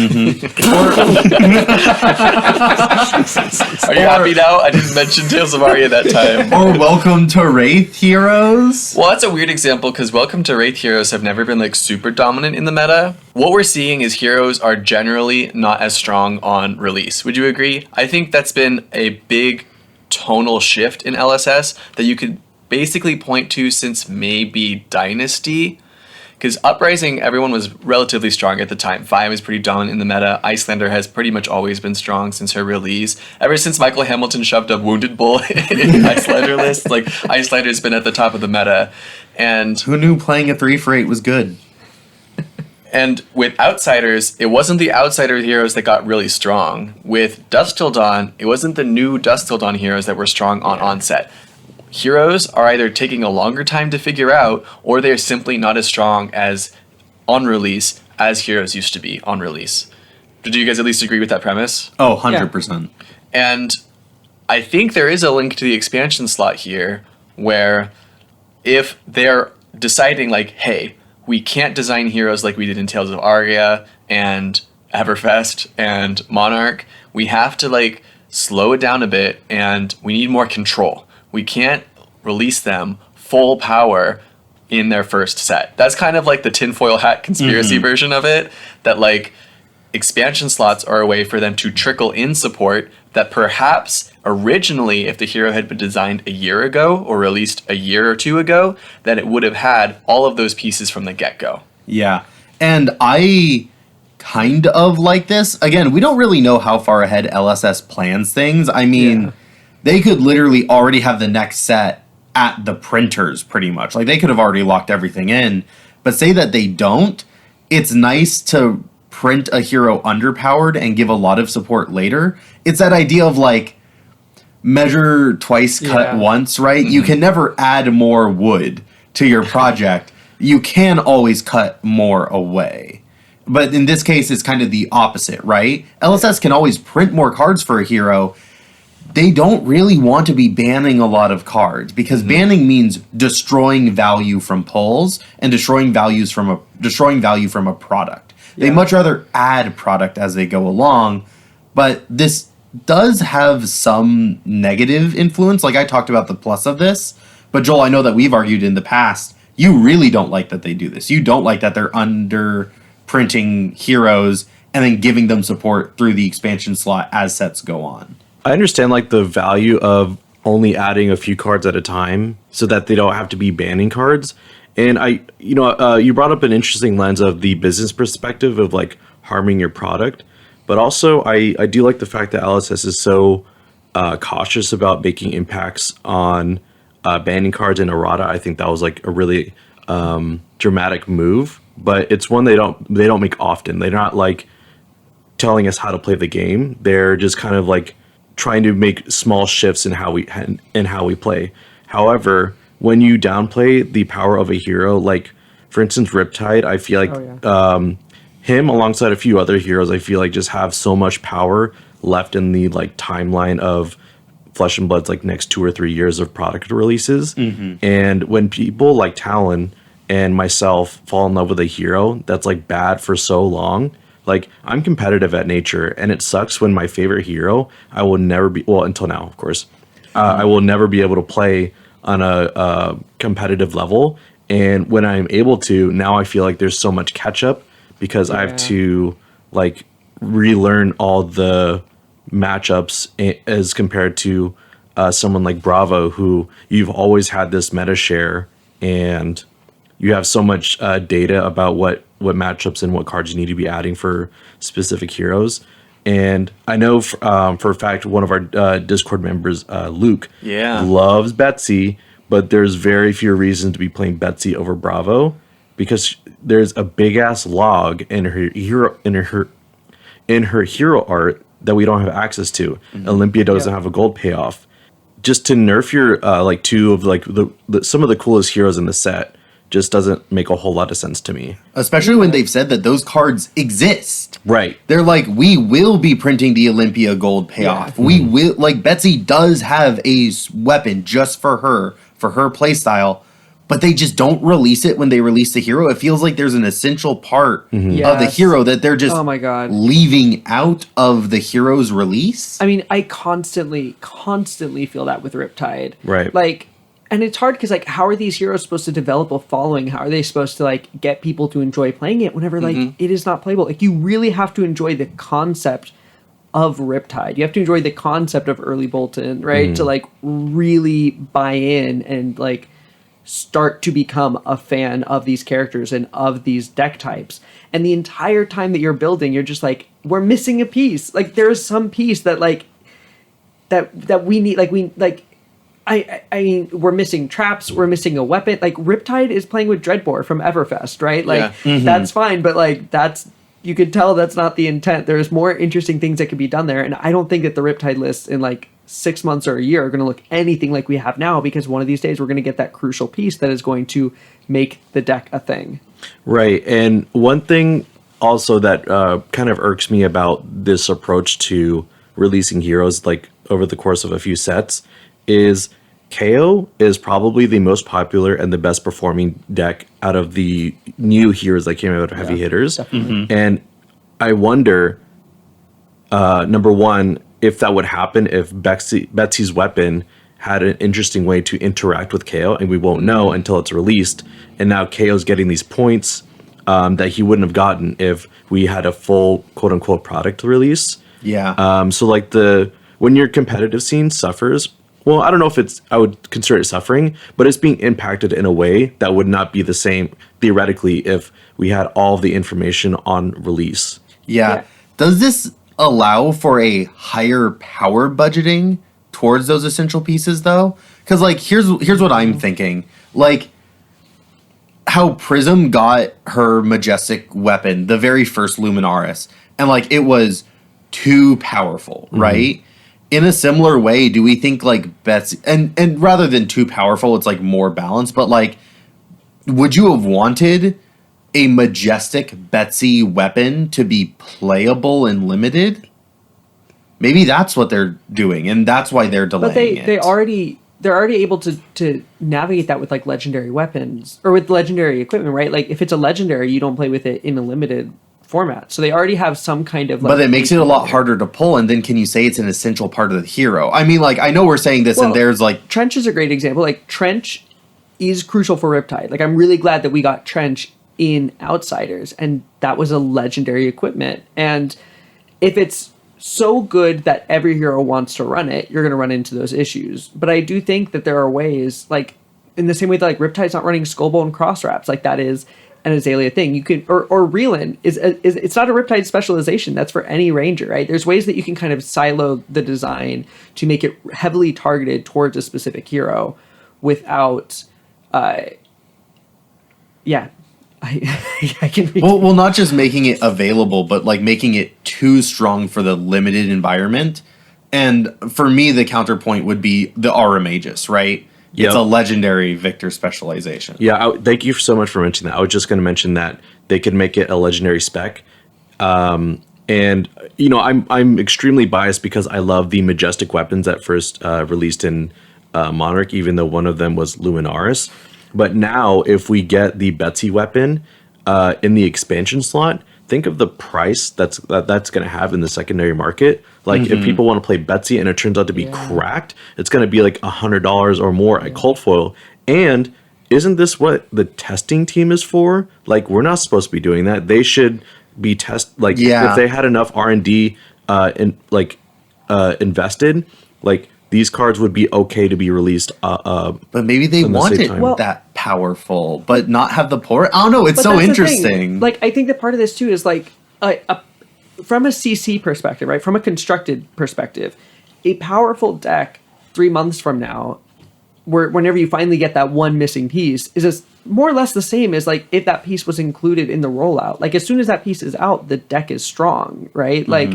you happy now? I didn't mention Tales of Aria that time. Or Welcome to Wraith heroes. Well, that's a weird example because Welcome to Wraith heroes have never been like super dominant in the meta. What we're seeing is heroes are generally not as strong on release. Would you agree? I think that's been a big tonal shift in LSS that you could basically point to since maybe Dynasty. Because Uprising, everyone was relatively strong at the time. Vi was pretty dominant in the meta. Icelander has pretty much always been strong since her release. Ever since Michael Hamilton shoved a Wounded Bull in Icelander lists, like Icelander's been at the top of the meta. And Who knew playing a 3 for 8 was good? And with Outsiders, it wasn't the Outsider heroes that got really strong. With Dusk Till Dawn, it wasn't the new Dusk Till Dawn heroes that were strong on onset. Heroes are either taking a longer time to figure out, or they're simply not as strong as on release as heroes used to be on release. Do you guys at least agree with that premise? Oh, 100%. And I think there is a link to the expansion slot here where if they're deciding like, hey, we can't design heroes like we did in Tales of Aria and Everfest and Monarch, we have to like slow it down a bit and we need more control. We can't release them full power in their first set. That's kind of like the tinfoil hat conspiracy version of it, that like expansion slots are a way for them to trickle in support that perhaps originally, if the hero had been designed a year ago or released a year or two ago, then it would have had all of those pieces from the get-go. Yeah. And I kind of like this. Again, we don't really know how far ahead LSS plans things. I mean, they could literally already have the next set at the printers pretty much. Like they could have already locked everything in. But say that they don't, it's nice to print a hero underpowered and give a lot of support later. It's that idea of like measure twice, cut once, right? You can never add more wood to your project. You can always cut more away. But in this case, it's kind of the opposite, right? LSS can always print more cards for a hero. They don't really want to be banning a lot of cards because banning means destroying value from pulls and destroying value from a product. They much rather add product as they go along, but this does have some negative influence. Like I talked about the plus of this, but Joel, I know that we've argued in the past, you really don't like that they do this. You don't like that they're under printing heroes and then giving them support through the expansion slot as sets go on. I understand like the value of only adding a few cards at a time so that they don't have to be banning cards. And you brought up an interesting lens of the business perspective of like harming your product. But also I do like the fact that LSS is so cautious about making impacts on banning cards in errata. I think that was like a really dramatic move, but it's one they don't make often. They're not like telling us how to play the game. They're just kind of like trying to make small shifts in how we play. However, when you downplay the power of a hero, like for instance Riptide, I feel like him alongside a few other heroes, I feel like just have so much power left in the like timeline of Flesh and Blood's like next 2 or 3 years of product releases. And when people like Talon and myself fall in love with a hero that's like bad for so long, like I'm competitive at nature, and it sucks when my favorite hero I will never be, well until now of course, I will never be able to play on a competitive level. And when I'm able to, now I feel like there's so much catch up because I have to like relearn all the matchups as compared to someone like Bravo, who you've always had this meta share, and you have so much data about what matchups and what cards you need to be adding for specific heroes. And I know for a fact one of our Discord members, Luke, loves Betsy, but there's very few reasons to be playing Betsy over Bravo, because there's a big ass log in her hero art that we don't have access to. Olympia doesn't have a gold payoff. Just to nerf your like two of like the some of the coolest heroes in the set just doesn't make a whole lot of sense to me. Especially when they've said that those cards exist. Right. They're like, we will be printing the Olympia gold payoff. Yeah. We will, like, Betsy does have a weapon just for her playstyle, but they just don't release it when they release the hero. It feels like there's an essential part of the hero that they're just leaving out of the hero's release. I mean, I constantly feel that with Riptide. Right. Like, and it's hard because, like, how are these heroes supposed to develop a following? How are they supposed to, like, get people to enjoy playing it whenever, like, it is not playable? Like, you really have to enjoy the concept of Riptide. You have to enjoy the concept of early Bolton, right? To, like, really buy in and, like, start to become a fan of these characters and of these deck types. And the entire time that you're building, you're just like, we're missing a piece. Like, there's some piece that, like, that we need, like, I mean, we're missing traps. We're missing a weapon. Like, Riptide is playing with Dreadbore from Everfest, right? Like, that's fine, but, like, you could tell that's not the intent. There's more interesting things that could be done there, and I don't think that the Riptide lists in, like, 6 months or a year are going to look anything like we have now, because one of these days we're going to get that crucial piece that is going to make the deck a thing. Right, and one thing also that kind of irks me about this approach to releasing heroes, like, over the course of a few sets, is KO is probably the most popular and the best performing deck out of the new heroes that came out of heavy hitters. And I wonder, number one, if that would happen if Betsy's weapon had an interesting way to interact with KO, and we won't know until it's released. And now KO's getting these points that he wouldn't have gotten if we had a full quote unquote product release. Yeah. So like when your competitive scene suffers, well, I don't know if I would consider it suffering, but it's being impacted in a way that would not be the same theoretically if we had all of the information on release. Yeah. Does this allow for a higher power budgeting towards those essential pieces though? Because, like, here's what I'm thinking. Like, how Prism got her Majestic weapon, the very first Luminaris, and, like, it was too powerful, right? In a similar way, do we think, like, Betsy, and rather than too powerful, it's, like, more balanced, but, like, would you have wanted a Majestic Betsy weapon to be playable and limited? Maybe that's what they're doing, and that's why they're delaying it. But they're already able to navigate that with, like, legendary weapons, or with legendary equipment, right? Like, if it's a legendary, you don't play with it in a limited format. So they already have some kind of, like, but it makes it a lot harder to pull, and then can you say it's an essential part of the hero? I mean, like, I know we're saying this, and there's, like, Trench is a great example. Like, Trench is crucial for Riptide. Like, I'm really glad that we got Trench in Outsiders, and that was a legendary equipment. And if it's so good that every hero wants to run it, you're going to run into those issues. But I do think that there are ways, like, in the same way that, like, Riptide's not running Skullbone cross wraps, like, that is an Azalea thing. You can, or Reelan is it's not a Riptide specialization. That's for any ranger, right? There's ways that you can kind of silo the design to make it heavily targeted towards a specific hero without, I can. Well, not just making it available, but, like, making it too strong for the limited environment. And for me, the counterpoint would be the Aura Magus, right? It's a legendary Victor specialization. Yeah, thank you so much for mentioning that. I was just going to mention that they could make it a legendary spec. And, you know, I'm extremely biased because I love the Majestic weapons that first released in Monarch, even though one of them was Luminaris. But now, if we get the Betsy weapon in the expansion slot, think of the price that's going to have in the secondary market. Like, if people want to play Betsy and it turns out to be cracked, it's going to be like $100 or more at Cult Foil. And isn't this what the testing team is for? Like, we're not supposed to be doing that. They should be if they had enough R&D invested, like, these cards would be okay to be released. But maybe they in the want same it time. that powerful, but not have the port. I don't know. It's But so that's the thing. interesting. Like, I think that part of this too is like from a CC perspective, right? From a constructed perspective, a powerful deck 3 months from now, whenever you finally get that one missing piece, is more or less the same as like if that piece was included in the rollout. Like as soon as that piece is out, the deck is strong, right? Like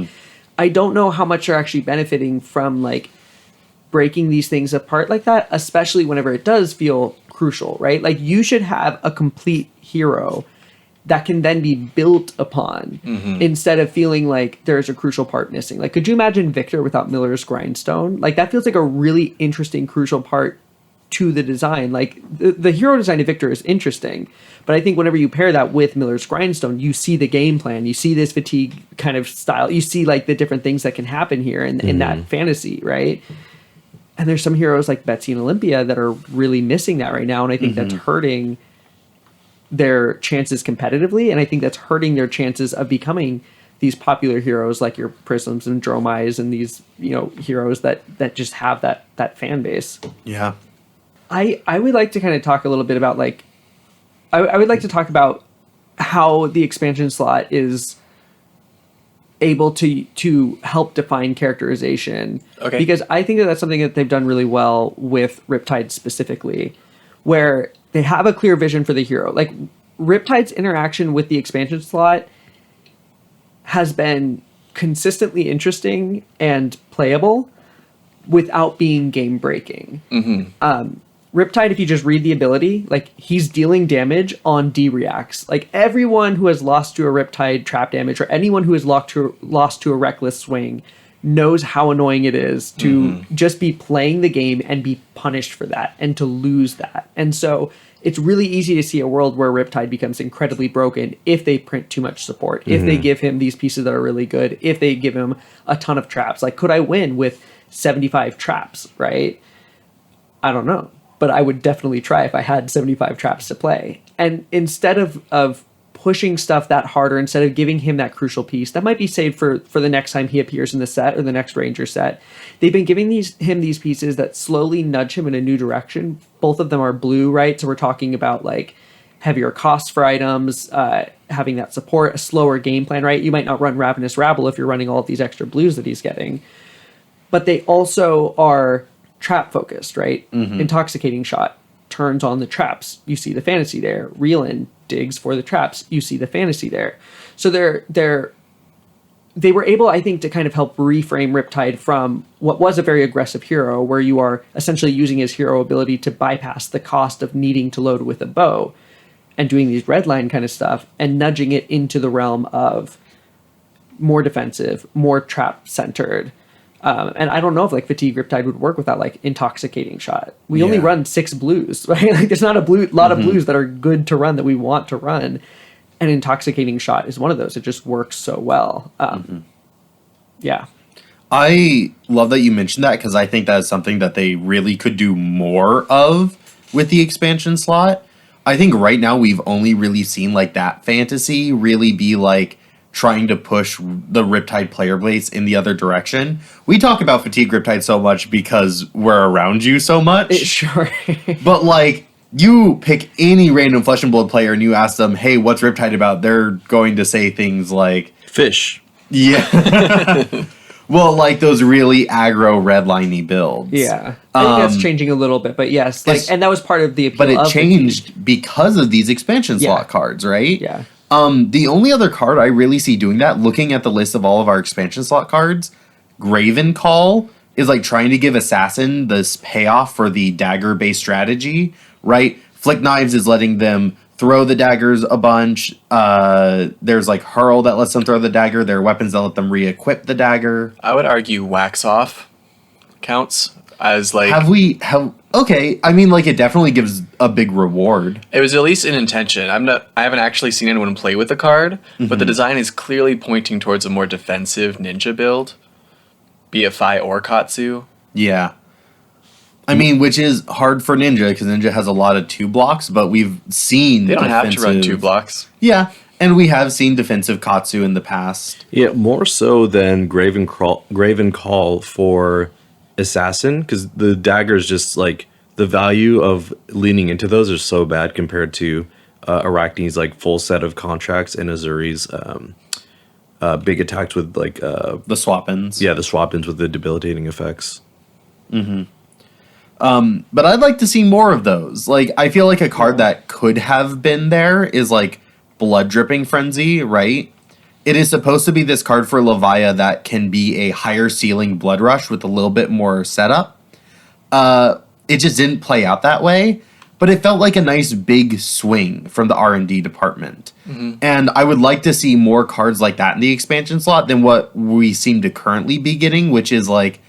I don't know how much you're actually benefiting from like breaking these things apart like that, especially whenever it does feel crucial, right? Like you should have a complete hero that can then be built upon instead of feeling like there's a crucial part missing. Like, could you imagine Victor without Miller's Grindstone? Like that feels like a really interesting, crucial part to the design. Like the hero design of Victor is interesting, but I think whenever you pair that with Miller's Grindstone, you see the game plan, you see this fatigue kind of style, you see like the different things that can happen here in that fantasy, right? And there's some heroes like Betsy and Olympia that are really missing that right now, and I think that's hurting their chances competitively, and I think that's hurting their chances of becoming these popular heroes like your Prisms and Dromais and these, heroes that just have that fan base. Yeah. I would like to kind of talk a little bit about like I would like to talk about how the expansion slot is able to help define characterization. Okay. Because I think that that's something that they've done really well with Riptide specifically, where they have a clear vision for the hero. Like Riptide's interaction with the expansion slot has been consistently interesting and playable without being game breaking. Riptide, if you just read the ability, like he's dealing damage on D-reacts. Like everyone who has lost to a Riptide trap damage or anyone who has lost to a Reckless Swing knows how annoying it is to just be playing the game and be punished for that and to lose that. And so it's really easy to see a world where Riptide becomes incredibly broken if they print too much support, if they give him these pieces that are really good, if they give him a ton of traps. Like, could I win with 75 traps, right? I don't know. But I would definitely try if I had 75 traps to play. And instead of pushing stuff that harder, instead of giving him that crucial piece, that might be saved for the next time he appears in the set or the next Ranger set. They've been giving him these pieces that slowly nudge him in a new direction. Both of them are blue, right? So we're talking about like heavier costs for items, having that support, a slower game plan, right? You might not run Ravenous Rabble if you're running all of these extra blues that he's getting. But they also are trap focused, right? Intoxicating Shot turns on the traps. You see the fantasy there. Reelin digs for the traps. You see the fantasy there. So they were able, I think, to kind of help reframe Riptide from what was a very aggressive hero, where you are essentially using his hero ability to bypass the cost of needing to load with a bow and doing these red line kind of stuff and nudging it into the realm of more defensive, more trap centered. And I don't know if like Fatigue Riptide would work without like Intoxicating Shot. We only run 6 blues, right? Like there's not a lot of blues that are good to run that we want to run. And Intoxicating Shot is one of those. It just works so well. Yeah. I love that you mentioned that because I think that is something that they really could do more of with the expansion slot. I think right now we've only really seen like that fantasy really be like trying to push the Riptide player base in the other direction. We talk about Fatigue Riptide so much because we're around you so much. Sure. But like you pick any random Flesh and Blood player and you ask them, hey, what's Riptide about? They're going to say things like Fish. Yeah. Well, like those really aggro redliney builds. Yeah. I think that's changing a little bit, but yes. Like, and that was part of the appeal. But it of changed Fatigue. because of these expansion slot cards, right? Yeah. The only other card I really see doing that, looking at the list of all of our expansion slot cards, Graven Call is like trying to give Assassin this payoff for the dagger-based strategy, right? Flick Knives is letting them throw the daggers a bunch. There's like Hurl that lets them throw the dagger. There are weapons that let them re-equip the dagger. I would argue Wax Off counts as like... Okay, I mean, like, it definitely gives a big reward. It was at least an intention. I haven't actually seen anyone play with the card, but the design is clearly pointing towards a more defensive ninja build, be it Fi or Katsu. Yeah. I mean, which is hard for Ninja, because Ninja has a lot of 2 blocks, but we've seen They don't have to run 2 blocks. Yeah, and we have seen defensive Katsu in the past. Yeah, more so than Graven Call for assassin, because the dagger is just like the value of leaning into those are so bad compared to Arachne's like full set of contracts and Azuri's big attacks with like The swap-ins. yeah, the swap-ins with the debilitating effects. But I'd like to see more of those. Like, I feel like a card that could have been there is like Blood Dripping Frenzy, right? It is supposed to be this card for Levia that can be a higher ceiling Blood Rush with a little bit more setup. It just didn't play out that way, but it felt like a nice big swing from the R&D department. And I would like to see more cards like that in the expansion slot than what we seem to currently be getting, which is like,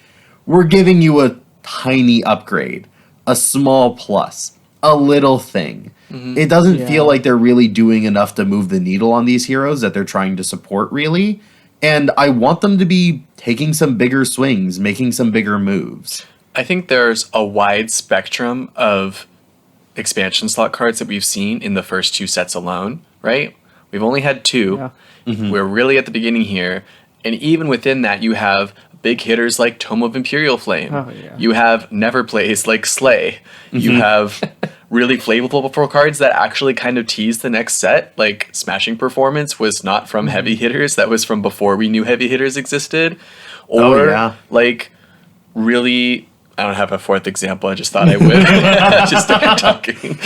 we're giving you a tiny upgrade, a small plus, a little thing. It doesn't feel like they're really doing enough to move the needle on these heroes that they're trying to support, really. And I want them to be taking some bigger swings, making some bigger moves. I think there's a wide spectrum of expansion slot cards that we've seen in the first 2 sets alone, right? We've only had 2. We're really at the beginning here. And even within that, you have big hitters like Tome of Imperial Flame. You have never plays like Slay. You have really flavorful cards that actually kind of tease the next set. Like Smashing Performance was not from heavy hitters. That was from before we knew heavy hitters existed. Or like really... I don't have a fourth example. I just thought I would. I just started talking.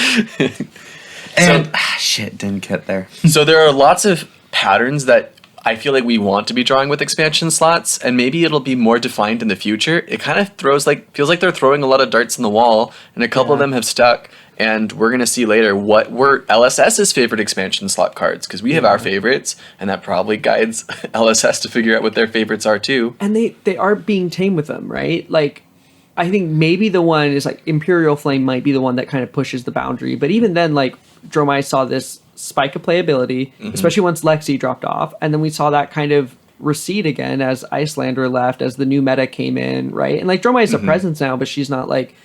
And shit, didn't get there. So there are lots of patterns that I feel like we want to be drawing with expansion slots, and maybe it'll be more defined in the future. It kind of feels like they're throwing a lot of darts in the wall, and a couple of them have stuck. And we're gonna see later what were LSS's favorite expansion slot cards, because we have our favorites, and that probably guides LSS to figure out what their favorites are too. And they are being tame with them, right? Like, I think maybe the one is like Imperial Flame might be the one that kind of pushes the boundary. But even then, like Dromai saw this spike of playability, especially once Lexi dropped off. And then we saw that kind of recede again as Icelander left, as the new meta came in, right? And like Dromai is a presence now, but she's not like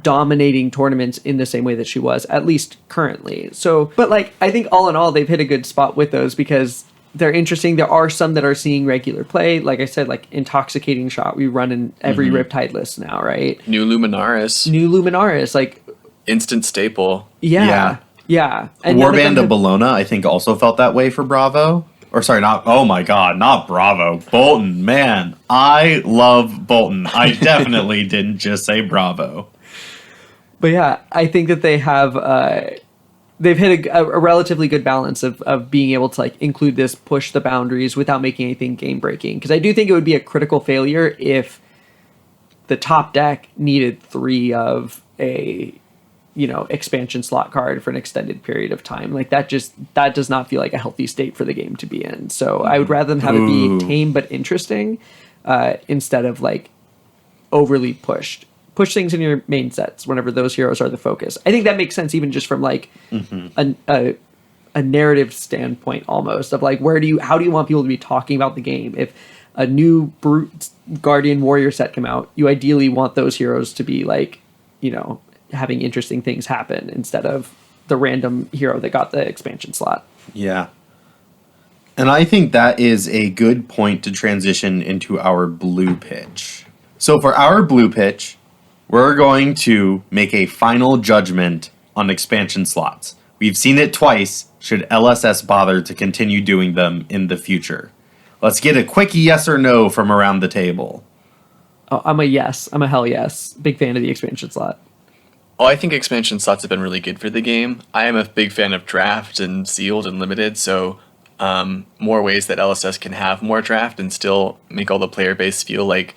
dominating tournaments in the same way that she was, at least currently. So, but like, I think all in all, they've hit a good spot with those because they're interesting. There are some that are seeing regular play. Like I said, like Intoxicating Shot, we run in every Riptide list now, right? New Luminaris, like instant staple. Yeah. And Warband of Bologna, I think, also felt that way for Bravo. Or sorry, not Bravo. Bolton, man. I love Bolton. I definitely didn't just say Bravo. But yeah, I think that they have they've hit a relatively good balance of being able to like include this, push the boundaries without making anything game breaking. Because I do think it would be a critical failure if the top deck needed 3 of a expansion slot card for an extended period of time. Like that does not feel like a healthy state for the game to be in. So I would rather them have it be tame but interesting instead of like overly pushed. Push things in your main sets whenever those heroes are the focus. I think that makes sense even just from like a narrative standpoint almost of like how do you want people to be talking about the game? If a new Brute Guardian Warrior set come out, you ideally want those heroes to be like, having interesting things happen instead of the random hero that got the expansion slot. Yeah. And I think that is a good point to transition into our blue pitch. So for our blue pitch, we're going to make a final judgment on expansion slots. We've seen it twice, should LSS bother to continue doing them in the future. Let's get a quick yes or no from around the table. Oh, I'm a yes. I'm a hell yes. Big fan of the expansion slot. Well, I think expansion slots have been really good for the game. I am a big fan of draft and sealed and limited, so more ways that LSS can have more draft and still make all the player base feel like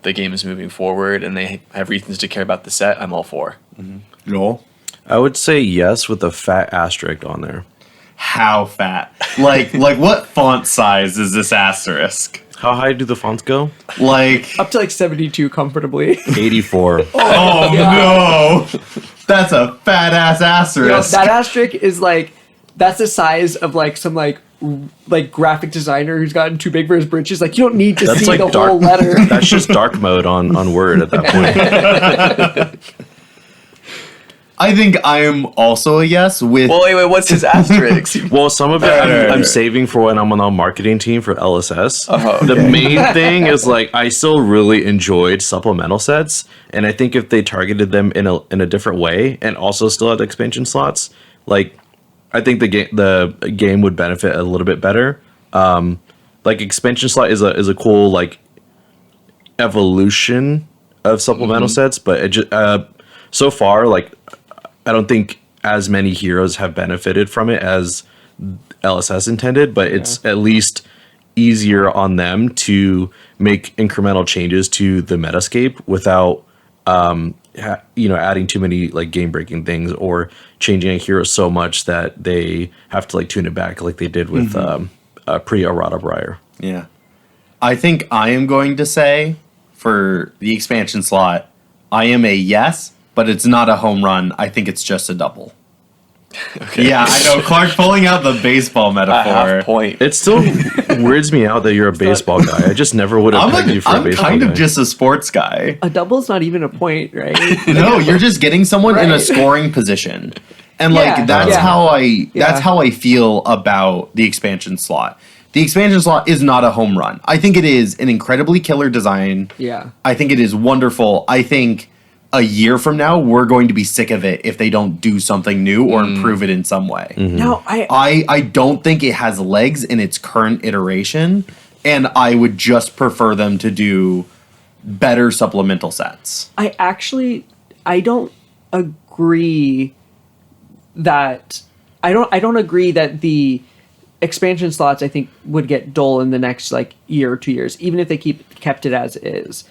the game is moving forward and they have reasons to care about the set, I'm all for. Joel? I would say yes with a fat asterisk on there. How fat? Like what font size is this asterisk? How high do the fonts go? Like Up to like 72 comfortably. 84. no! That's a fat ass asterisk. That asterisk is like, that's the size of like some like graphic designer who's gotten too big for his britches. Like you don't need to see like the dark, whole letter. That's just dark mode on Word at that point. I think I'm also a yes with. Well, wait, what's his asterisk? Well, some of it I'm saving for when I'm on the marketing team for LSS. Oh, The main thing is like I still really enjoyed supplemental sets, and I think if they targeted them in a different way and also still had expansion slots, like I think the game would benefit a little bit better. Like expansion slot is a cool like evolution of supplemental sets, but it just so far like I don't think as many heroes have benefited from it as LSS intended, but it's at least easier on them to make incremental changes to the metascape without adding too many like game breaking things or changing a hero so much that they have to like tune it back like they did with pre-Errata Briar. Yeah. I think I am going to say for the expansion slot, I am a yes, but it's not a home run. I think it's just a double. Okay. Yeah, I know. Clark pulling out the baseball A metaphor. half point. It still weirds me out that you're a baseball guy. I just never would have pegged you for a I'm baseball kind guy. of just a sports guy. A double's not even a point, right? No, you're just getting someone in a Right. scoring position. And like Yeah, that's yeah. how I Yeah. that's how I feel about the expansion slot. The expansion slot is not a home run. I think it is an incredibly killer design. Yeah. I think it is wonderful. I think a year from now we're going to be sick of it if they don't do something new or improve it in some way. No, I don't think it has legs in its current iteration, and I would just prefer them to do better supplemental sets. I don't agree that I don't agree that the expansion slots I think would get dull in the next like year or 2 years, even if they kept it as is.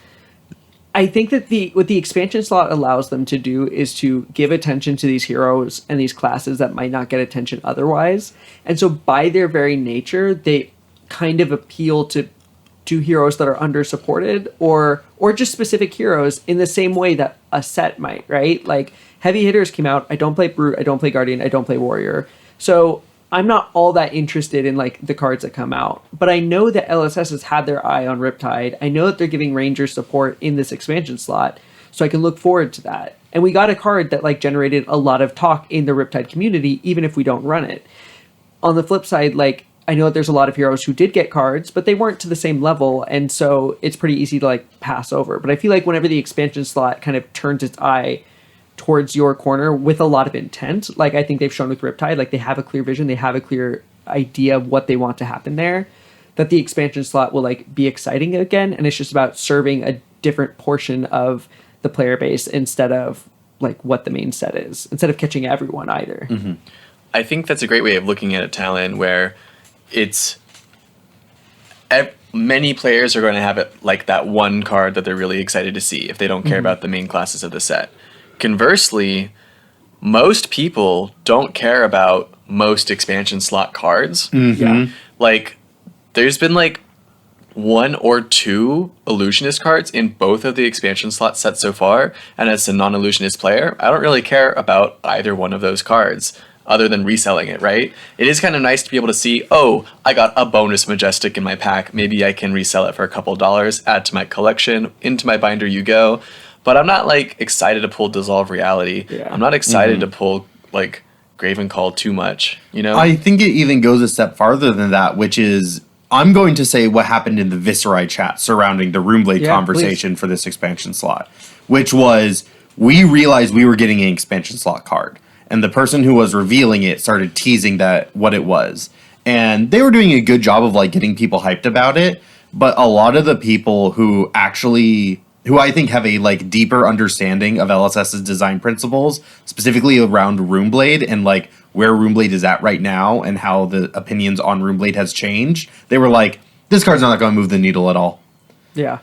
I think that what the expansion slot allows them to do is to give attention to these heroes and these classes that might not get attention otherwise. And so by their very nature, they kind of appeal to heroes that are under supported or just specific heroes in the same way that a set might, right? Like heavy hitters came out, I don't play Brute, I don't play Guardian, I don't play Warrior. So I'm not all that interested in like the cards that come out, but I know that LSS has had their eye on Riptide. I know that they're giving Ranger support in this expansion slot, so I can look forward to that. And we got a card that like generated a lot of talk in the Riptide community, even if we don't run it. On the flip side, like I know that there's a lot of heroes who did get cards, but they weren't to the same level, and so it's pretty easy to like pass over. But I feel like whenever the expansion slot kind of turns its eye towards your corner with a lot of intent, like I think they've shown with Riptide, like they have a clear vision, they have a clear idea of what they want to happen there, that the expansion slot will like be exciting again, and it's just about serving a different portion of the player base instead of like what the main set is, instead of catching everyone either. Mm-hmm. I think that's a great way of looking at a Talon where it's many players are going to have it like that one card that they're really excited to see if they don't care about the main classes of the set. Conversely, most people don't care about most expansion slot cards. Yeah. Like, there's been like 1 or 2 illusionist cards in both of the expansion slot sets so far, and as a non-illusionist player, I don't really care about either one of those cards other than reselling it, right? It is kind of nice to be able to see, oh, I got a bonus Majestic in my pack, maybe I can resell it for a couple dollars, add to my collection, into my binder you go. But I'm not like excited to pull Dissolve Reality. Yeah. I'm not excited to pull like Graven Call too much, you know? I think it even goes a step farther than that, which is I'm going to say what happened in the Viscerai chat surrounding the Runeblade Yeah, conversation for this expansion slot, which was we realized we were getting an expansion slot card, and the person who was revealing it started teasing that what it was, and they were doing a good job of like getting people hyped about it, but a lot of the people who I think have a like deeper understanding of LSS's design principles, specifically around Runeblade and like where Runeblade is at right now and how the opinions on Runeblade has changed. They were like, this card's not going to move the needle at all. Yeah.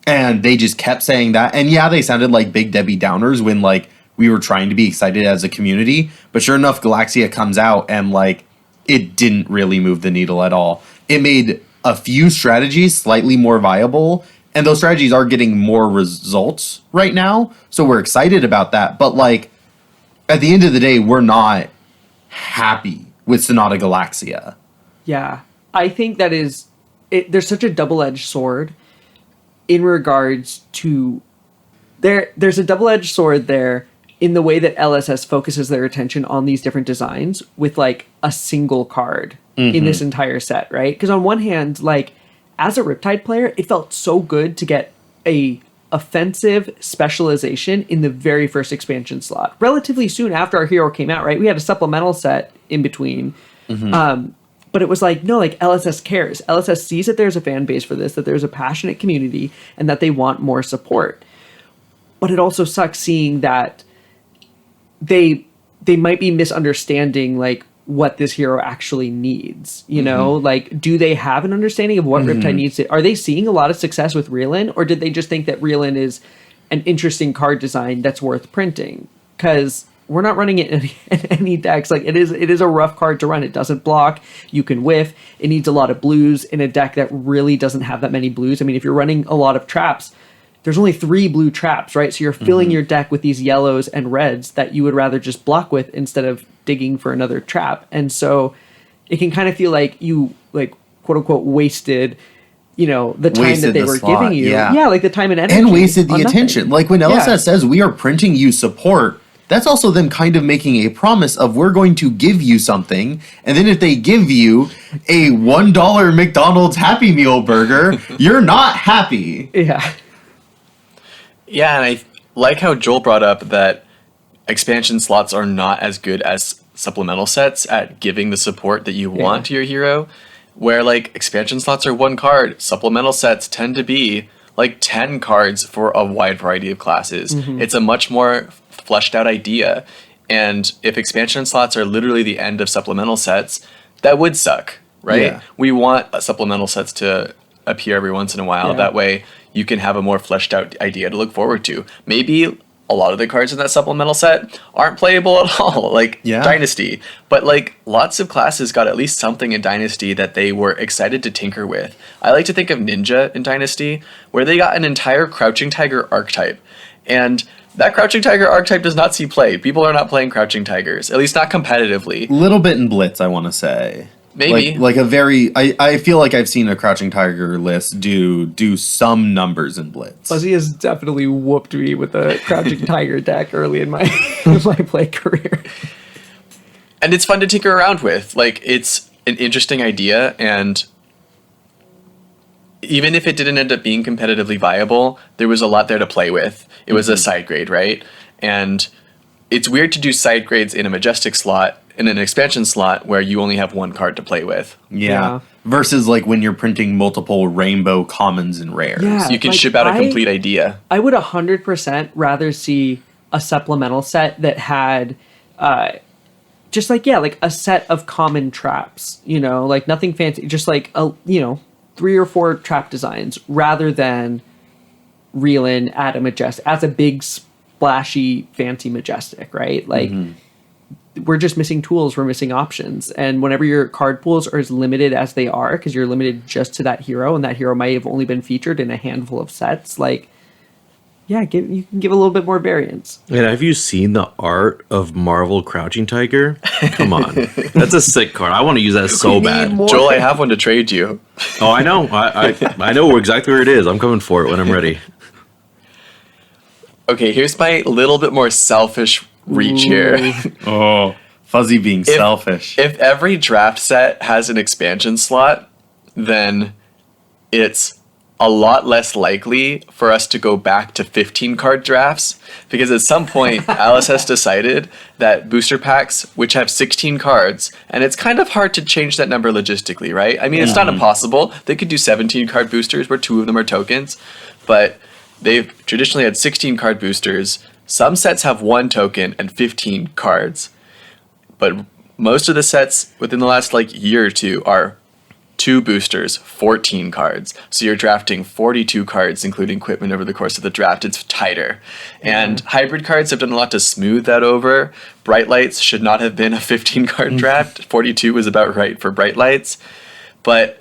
And they just kept saying that. And yeah, they sounded like Big Debbie Downers when like we were trying to be excited as a community. But sure enough, Galaxia comes out and like it didn't really move the needle at all. It made a few strategies slightly more viable, and those strategies are getting more results right now. So we're excited about that. But like at the end of the day, we're not happy with Sonata Galaxia. Yeah. I think that is there's such a double-edged sword in regards to there's a double-edged sword there in the way that LSS focuses their attention on these different designs with like a single card in this entire set, right? Because on one hand, like as a Riptide player, it felt so good to get a offensive specialization in the very first expansion slot. Relatively soon after our hero came out, right? We had a supplemental set in between. But it was like, no, like LSS cares. LSS sees that there's a fan base for this, that there's a passionate community, and that they want more support. But it also sucks seeing that they might be misunderstanding like what this hero actually needs. You know, like do they have an understanding of what Riptide needs? Are they seeing a lot of success with Reelin, or did they just think that Reelin is an interesting card design that's worth printing? Because we're not running it in any decks. Like it is a rough card to run. It doesn't block. You can whiff. It needs a lot of blues in a deck that really doesn't have that many blues. I mean, if you're running a lot of traps, there's only 3 blue traps, right? So you're filling your deck with these yellows and reds that you would rather just block with instead of digging for another trap. And so it can kind of feel like you like quote unquote wasted, you know, the time that they were giving you. Yeah, like the time and energy. And wasted the on attention. nothing. Like when LSS says we are printing you support, that's also them kind of making a promise of we're going to give you something. And then if they give you a $1 McDonald's Happy Meal burger, you're not happy. Yeah. Yeah, and I like how Joel brought up that expansion slots are not as good as supplemental sets at giving the support that you want to your hero. Where like expansion slots are 1 card, supplemental sets tend to be like 10 cards for a wide variety of classes. It's a much more fleshed out idea. And if expansion slots are literally the end of supplemental sets, that would suck, right? Yeah. We want supplemental sets to appear every once in a while. Yeah. That way you can have a more fleshed out idea to look forward to. Maybe a lot of the cards in that supplemental set aren't playable at all, like Dynasty. But like lots of classes got at least something in Dynasty that they were excited to tinker with. I like to think of Ninja in Dynasty, where they got an entire Crouching Tiger archetype. And that Crouching Tiger archetype does not see play. People are not playing Crouching Tigers, at least not competitively. Little bit in Blitz, I want to say. Maybe. Like a very... I feel like I've seen a Crouching Tiger list do some numbers in Blitz. Fuzzy has definitely whooped me with a Crouching Tiger deck early in my my play career. And it's fun to tinker around with. Like, it's an interesting idea, and even if it didn't end up being competitively viable, there was a lot there to play with. It was a side grade, right? And it's weird to do side grades in a Majestic slot, in an expansion slot, where you only have 1 card to play with. Yeah. Versus like when you're printing multiple rainbow commons and rares. Yeah. You can Like, ship out a complete idea. I would 100% rather see a supplemental set that had just like, like a set of common traps, you know, like nothing fancy, just like, 3 or 4 trap designs rather than Reelin at a Majestic, as a big splashy fancy Majestic, right? Like we're just missing tools, we're missing options. And whenever your card pools are as limited as they are, because you're limited just to that hero, and that hero might have only been featured in a handful of sets, like, you can give a little bit more variance. And have you seen the art of Marvel Crouching Tiger? Come on. That's a sick card. I want to use that so bad. Joel, I have one to trade you. Oh, I know. I know exactly where it is. I'm coming for it when I'm ready. Okay, here's my little bit more selfish reach here. Oh, Fuzzy being selfish. If every draft set has an expansion slot, then it's a lot less likely for us to go back to 15 card drafts, because at some point Alice has decided that booster packs, which have 16 cards, and it's kind of hard to change that number logistically, right? I mean, it's not impossible. They could do 17 card boosters where 2 of them are tokens, but they've traditionally had 16 card boosters. Some sets have 1 token and 15 cards, but most of the sets within the last year or two are 2 boosters, 14 cards. So you're drafting 42 cards, including equipment, over the course of the draft. It's tighter. And hybrid cards have done a lot to smooth that over. Bright Lights should not have been a 15 card draft. 42 was about right for Bright Lights. But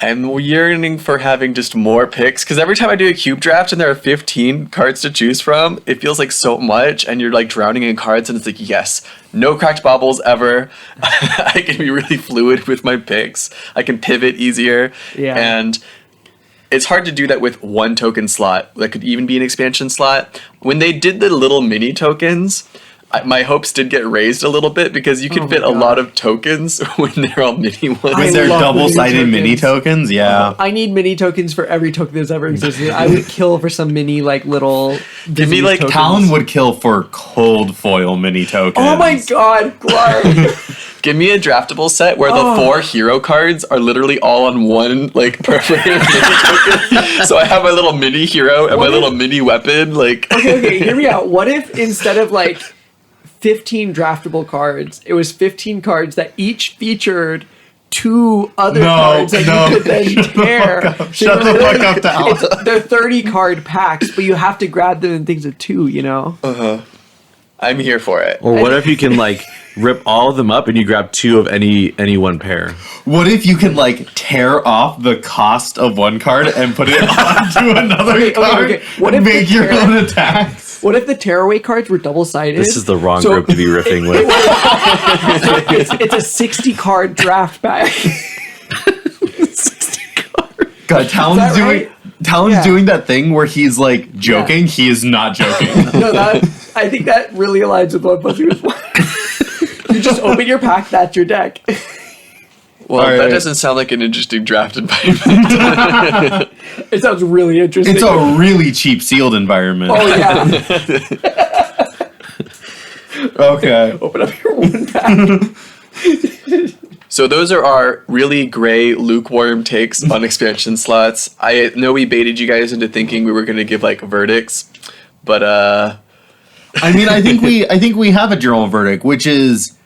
I'm yearning for having just more picks, because every time I do a cube draft and there are 15 cards to choose from, it feels like so much, and you're drowning in cards, and it's like, yes, no cracked baubles ever. I can be really fluid with my picks. I can pivot easier. Yeah. And it's hard to do that with one token slot that could even be an expansion slot. When they did the little mini tokens, my hopes did get raised a little bit because you can fit a lot of tokens when they're all mini ones. When they're double-sided mini tokens, yeah. I need mini tokens for every token that's ever existed. I would kill for some mini, like, little... Give me, like, tokens. Talon would kill for cold foil mini tokens. Oh my god, Clark! Give me a draftable set where the 4 hero cards are literally all on one, like, perforated mini token. So I have my little mini hero and my little mini weapon, like... Okay, hear me out. What if instead of, like, 15 draftable cards, it was 15 cards that each featured 2 other cards that you could then tear. Shut the fuck up, Talon. They're 30 card packs, but you have to grab them in things of 2, you know? I'm here for it. Or what if you can like rip all of them up and you grab 2 of any one pair? What if you can like tear off the cost of one card and put it onto another card What and if make your own attacks? What if the tearaway cards were double-sided? This is the wrong group to be riffing with. It's a 60 card draft pack. 60 cards. God, Talon's right? doing that thing where he's like joking. He is not joking. No, I think that really aligns with what Fuzzy was wanting. You just open your pack, that's your deck. Well, All that right. doesn't sound like an interesting draft environment. It sounds really interesting. It's a really cheap sealed environment. Oh, yeah. Okay. Open up your one pack. So those are our really gray, lukewarm takes on expansion slots. I know we baited you guys into thinking we were going to give like verdicts, but I mean, I think we have a general verdict, which is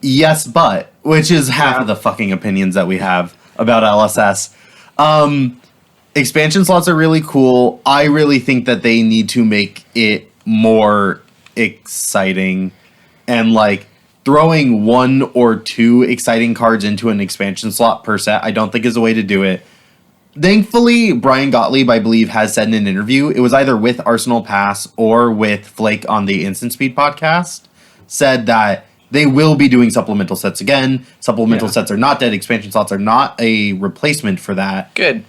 yes, but which is half of the fucking opinions that we have about LSS. Expansion slots are really cool. I really think that they need to make it more exciting, and like throwing 1 or 2 exciting cards into an expansion slot per set, I don't think is a way to do it. Thankfully, Brian Gottlieb, I believe, has said in an interview, it was either with Arsenal Pass or with Flake on the Instant Speed podcast, said that they will be doing supplemental sets again. Supplemental sets are not dead. Expansion slots are not a replacement for that. good.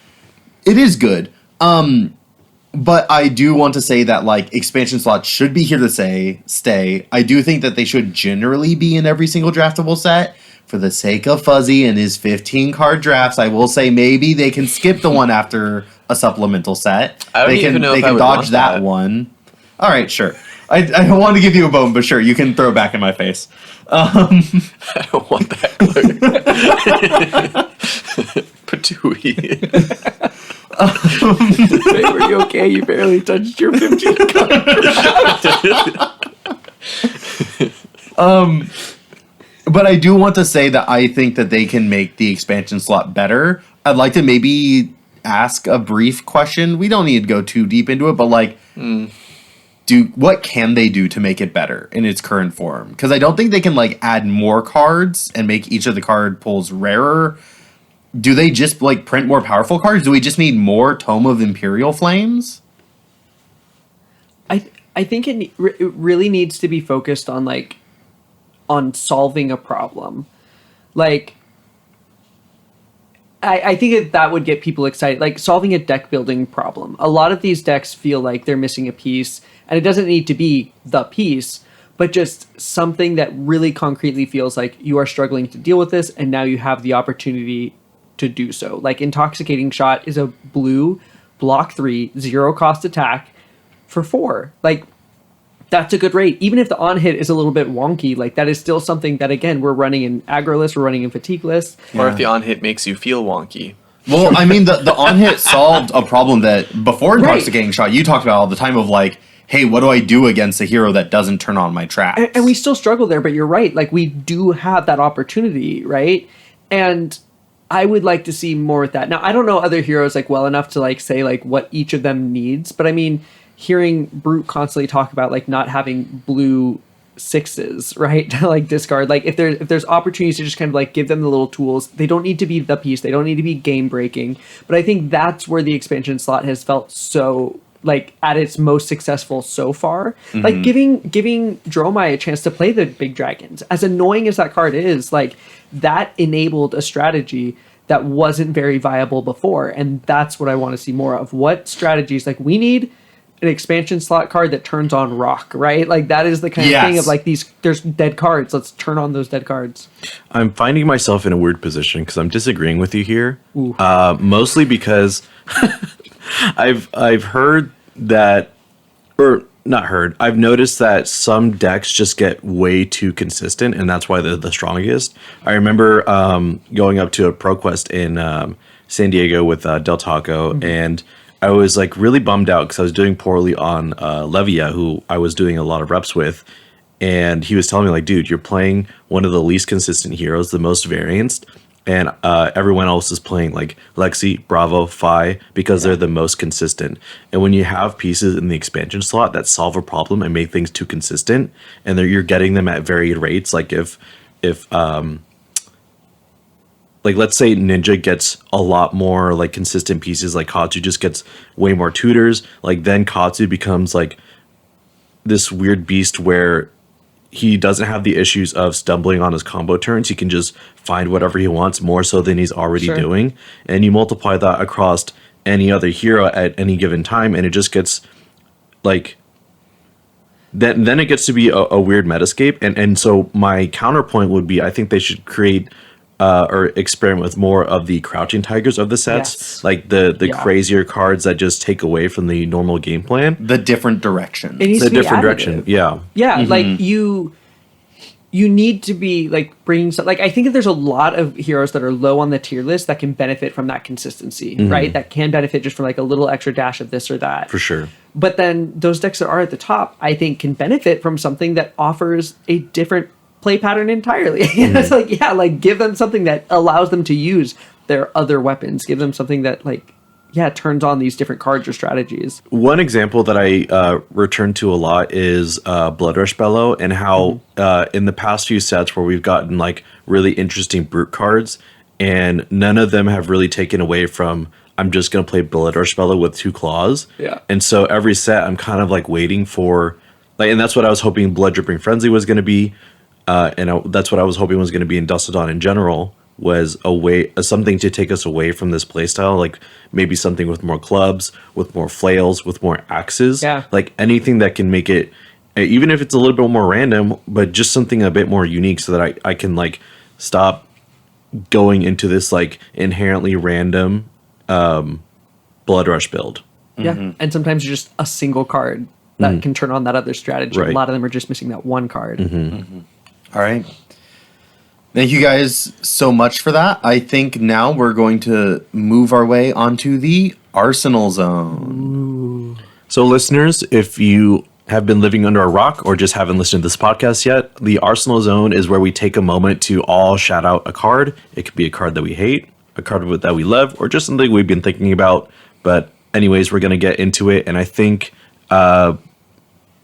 It is good. But I do want to say that like expansion slots should be here to stay. I do think that they should generally be in every single draftable set. For the sake of Fuzzy and his 15 card drafts, I will say maybe they can skip the one after a supplemental set. I don't they even can know they if I can would dodge want that that. one. All right, sure. I don't want to give you a bone, but sure, you can throw it back in my face. I don't want that clerk. Patooey. Wait, were you okay? You barely touched your 15 card. But I do want to say that I think that they can make the expansion slot better. I'd like to maybe ask a brief question. We don't need to go too deep into it, but like, what can they do to make it better in its current form? Because I don't think they can like add more cards and make each of the card pulls rarer. Do they just like print more powerful cards? Do we just need more Tome of Imperial Flames? I think it really needs to be focused on like on solving a problem. Like I think that would get people excited, like solving a deck building problem. A lot of these decks feel like they're missing a piece, and it doesn't need to be the piece, but just something that really concretely feels like you are struggling to deal with this, and now you have the opportunity to do so. Like Intoxicating Shot is a blue block 3 0 cost attack for 4. Like that's a good rate. Even if the on hit is a little bit wonky, like that is still something that again we're running in aggro list, we're running in fatigue list. Or if the on hit makes you feel wonky. Well, I mean, the on hit solved a problem that before Intoxicating Shot you talked about all the time of like, hey, what do I do against a hero that doesn't turn on my tracks? And we still struggle there, but you're right. Like we do have that opportunity, right? And I would like to see more with that. Now, I don't know other heroes like well enough to like say like what each of them needs, but I mean, hearing Brute constantly talk about like not having blue 6s, right? To like discard. Like if there's opportunities to just kind of like give them the little tools, they don't need to be the piece, they don't need to be game breaking. But I think that's where the expansion slot has felt so like at its most successful so far. Like giving Dromai a chance to play the big dragons, as annoying as that card is, like that enabled a strategy that wasn't very viable before. And that's what I want to see more of. What strategies, like we need an expansion slot card that turns on rock, right? Like that is the kind of thing of like there's dead cards. Let's turn on those dead cards. I'm finding myself in a weird position because I'm disagreeing with you here. Mostly because I've heard that, or not heard, I've noticed that some decks just get way too consistent, and that's why they're the strongest. I remember going up to a ProQuest in San Diego with Del Taco, and I was like really bummed out because I was doing poorly on Levia, who I was doing a lot of reps with, and he was telling me like, dude, you're playing one of the least consistent heroes, the most varianced, and everyone else is playing like Lexi, Bravo, Phi, because they're the most consistent. And when you have pieces in the expansion slot that solve a problem and make things too consistent, and you're getting them at varied rates, like if like let's say Ninja gets a lot more like consistent pieces, like Katsu just gets way more tutors, like then Katsu becomes like this weird beast where he doesn't have the issues of stumbling on his combo turns. He can just find whatever he wants more so than he's already doing. And you multiply that across any other hero at any given time, and it just gets like then it gets to be a weird metascape. And so my counterpoint would be, I think they should create or experiment with more of the crouching tigers of the sets, like the crazier cards that just take away from the normal game plan. The different direction. It needs The to be different additive. direction, yeah. Like you need to be like bringing some, like I think that there's a lot of heroes that are low on the tier list that can benefit from that consistency, right? That can benefit just from like a little extra dash of this or that. For sure. But then those decks that are at the top, I think, can benefit from something that offers a different play pattern entirely. It's like, like give them something that allows them to use their other weapons. Give them something that like, turns on these different cards or strategies. One example that I return to a lot is Blood Rush Bellow, and how in the past few sets where we've gotten like really interesting brute cards, and none of them have really taken away from, I'm just going to play Blood Rush Bellow with 2 claws. Yeah. And so every set I'm kind of like waiting for, like, and that's what I was hoping Blood Dripping Frenzy was going to be. That's what I was hoping was going to be in Dustodon in general, was something to take us away from this playstyle, like maybe something with more clubs, with more flails, with more axes, like anything that can make it, even if it's a little bit more random, but just something a bit more unique, so that I can like stop going into this like inherently random Blood Rush build. And sometimes just a single card that can turn on that other strategy. A lot of them are just missing that one card. All right. Thank you guys so much for that. I think now we're going to move our way onto the Arsenal Zone. So listeners, if you have been living under a rock or just haven't listened to this podcast yet, the Arsenal Zone is where we take a moment to all shout out a card. It could be a card that we hate, a card that we love, or just something we've been thinking about. But anyways, we're going to get into it. And I think...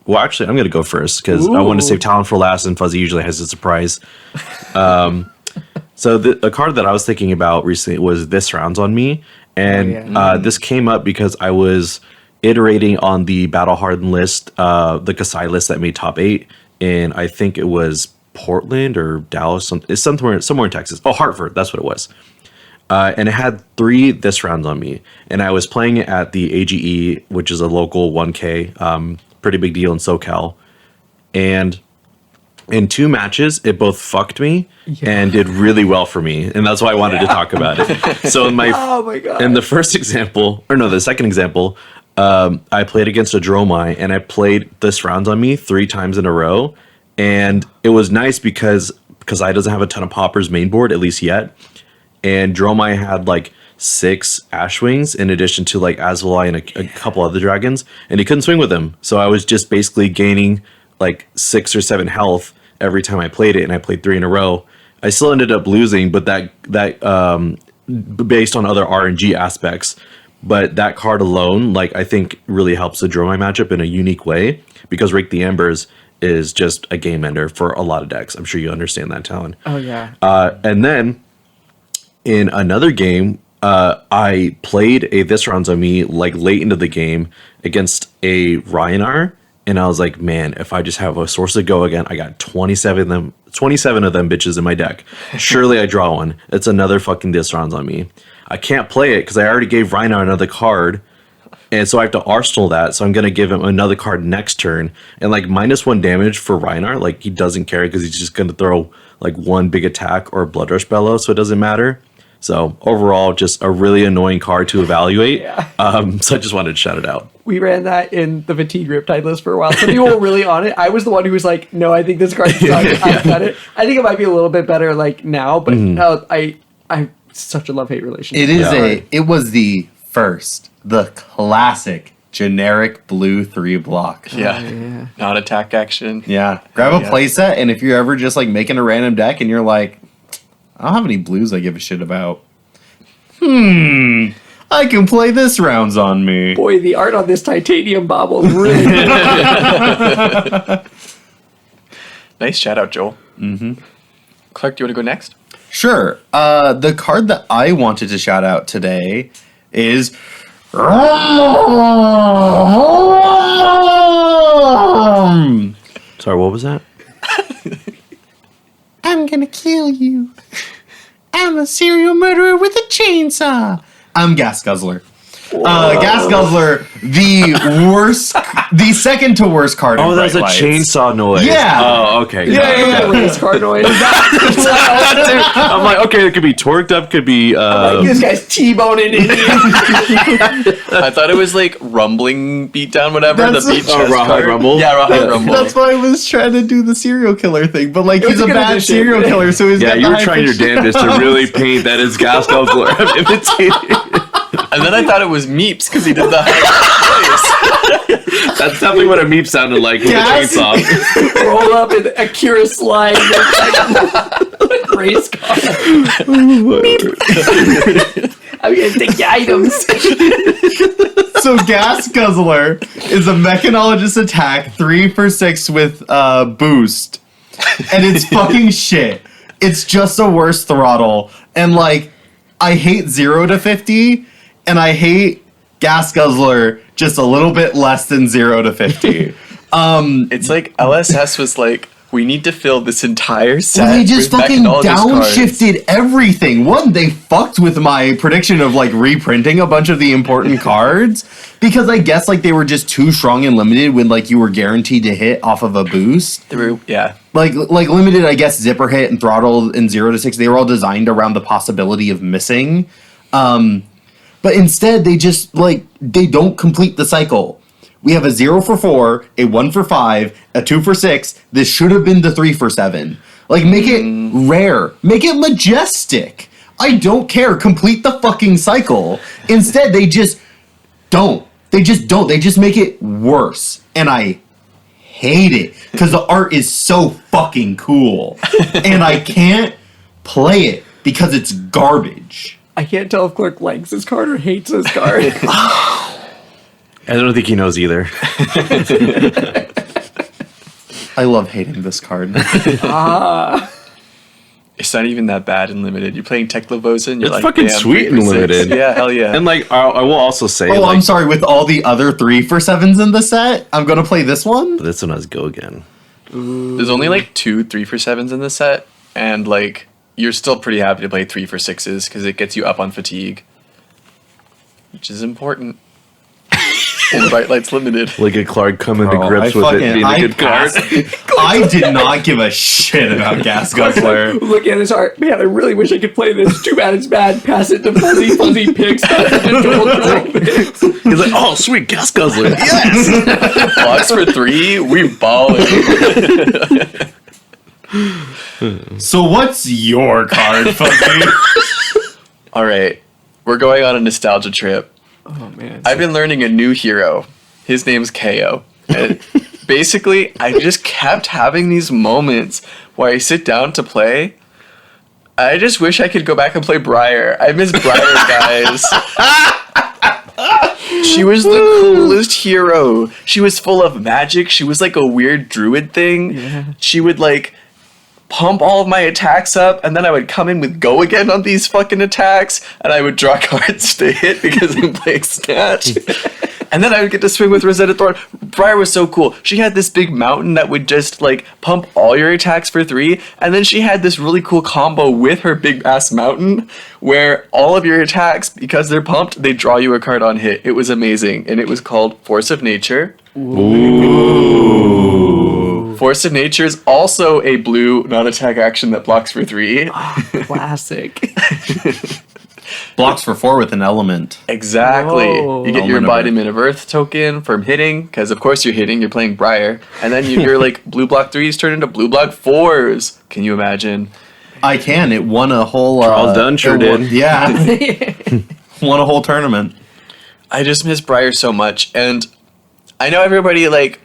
well, actually, I'm going to go first because I want to save Talon for last, and Fuzzy usually has a surprise. So a card that I was thinking about recently was This Rounds on Me. And this came up because I was iterating on the Battle Hardened list, the Kasai list that made top 8. And I think it was Portland or Dallas. It's somewhere in Texas. Oh, Hartford. That's what it was. And it had 3 This Rounds on Me. And I was playing it at the AGE, which is a local 1K. Pretty big deal in SoCal. And in 2 matches, it both fucked me and did really well for me. And that's why I wanted to talk about it. So in my in the first example, or no, the second example, I played against a Dromai, and I played This Rounds on Me 3 times in a row. And it was nice because I doesn't have a ton of poppers main board, at least yet. And Dromai had like 6 Ashwings in addition to like Azulai and a couple other dragons, and he couldn't swing with them. So I was just basically gaining like 6 or 7 health every time I played it, and I played 3 in a row. I still ended up losing, but that based on other RNG aspects. But that card alone, like, I think really helps the Dromai matchup in a unique way, because Rake the Embers is just a game ender for a lot of decks. I'm sure you understand that, Talon. Oh yeah. And then in another game, I played a This Rounds on Me like late into the game against a Ryanar, And I was like, man, if I just have a source to go again, I got 27 of them bitches in my deck. Surely I draw one. It's another fucking disrounds on me. I can't play it because I already gave Rhinar another card. And so I have to arsenal that. So I'm going to give him another card next turn. And like -1 damage for Rhinar. Like he doesn't care because he's just going to throw like one big attack or Blood Rush Bellow. So it doesn't matter. So overall, just a really annoying card to evaluate. So I just wanted to shout it out. We ran that in the Fatigue Riptide list for a while. Some people were really on it. I was the one who was like, no, I think this card sucks. I cut it. I think it might be a little bit better like now, but I such a love-hate relationship. It was the classic generic blue 3-block. Yeah. Not attack action. Yeah. Grab a playset, and if you're ever just like making a random deck and you're like, I don't have any blues I give a shit about. I can play this rounds on me. Boy, the art on this titanium bauble is really good. Nice shout out, Joel. Clark, do you want to go next? Sure. The card that I wanted to shout out today is Sorry, what was that? I'm gonna kill you. I'm a serial murderer with a chainsaw. I'm Gas Guzzler. Gas Guzzler, the second to worst card. Oh, in that's a Bright Lights. chainsaw noise. Yeah. Oh, okay. Yeah. Race card noise. I'm like, okay, it could be torqued up, could be. This guy's T-boning in here. I thought it was like rumbling beatdown, whatever. That's the beat a- chest Rawhide card. Rumble? Yeah, Rawhide Rumble. That's why I was trying to do the serial killer thing, but like was he's a a good bad addition. serial killer, so he's Yeah, got you the were high trying your pitch- damnedest to really paint that as Gas Guzzler. I'm imitating. And then I thought it was Meeps because he did the high That's definitely what a meep sounded like with Gas- a chainsaw. Roll up in Akira slide. Race car. I'm gonna take the items. So Gas Guzzler is a mechanologist attack 3 for 6 with boost, and it's fucking shit. It's just a worse throttle, and like I hate 0 to 50, and I hate Gas Guzzler just a little bit less than 0 to 50. It's like LSS was like, we need to fill this entire set. Well, they just with fucking mechanologist cards. downshifted everything. One, they fucked with my prediction of like reprinting a bunch of the important cards because I guess like they were just too strong and limited when like you were guaranteed to hit off of a boost. They were, yeah. Like limited, I guess zipper hit and throttle and 0 to 6. They were all designed around the possibility of missing. But instead, they just like they don't complete the cycle. We have a 0 for 4, a 1 for 5, a 2 for 6. This should have been the 3 for 7. Like, make it rare. Make it majestic. I don't care. Complete the fucking cycle. Instead, they just don't. They just don't. They just make it worse. And I hate it. Because the art is so fucking cool. And I can't play it because it's garbage. I can't tell if Clark likes his card or hates his card. I don't think he knows either. I love hating this card. It's not even that bad in limited. You're playing Teklevosa and you're It's like, fucking damn, sweet 3 for in 6. limited. Yeah, hell yeah. And like, I will also say, Oh, like, I'm sorry. With all the other 3 for 7s in the set, I'm gonna play this one. this one has go again. There's only like 2 3 for 7s in the set, and like you're still pretty happy to play 3 for 6s because it gets you up on fatigue, which is important. In Bright Lights Limited. Look at Clark coming to Bro, grips with it being a good card. I did not give a shit about Gas Guzzler. Look at his art. Man, I really wish I could play this. Too bad it's bad. Pass it to fuzzy picks. He's like, oh, sweet, Gas Guzzler. Yes! Blocks for 3, we balling. So what's your card, Fuzzy? All right, we're going on a nostalgia trip. Oh, man. I've been learning a new hero. His name's KO. And basically, I just kept having these moments where I sit down to play. I just wish I could go back and play Briar. I miss Briar, guys. She was the coolest hero. She was full of magic. She was like a weird druid thing. Yeah. She would like pump all of my attacks up, and then I would come in with go again on these fucking attacks, and I would draw cards to hit because I'm playing Snatch. And then I would get to swing with Rosetta Thorn Briar was so cool. She had this big mountain that would just like pump all your attacks for 3, and then she had this really cool combo with her big ass mountain where all of your attacks, because they're pumped, they draw you a card on hit. It was amazing, and it was called Force of Nature. Ooh. Force of Nature is also a blue non-attack action that blocks for 3. Classic. Blocks for 4 with an element. Exactly. Whoa. You get your Element of embodiment of Earth token from hitting, because of course you're hitting, you're playing Briar. And then your like blue block 3s turn into blue block 4s. Can you imagine? I can. It won a whole... Charles Dunn sure did. Yeah. Won a whole tournament. I just miss Briar so much. And I know everybody like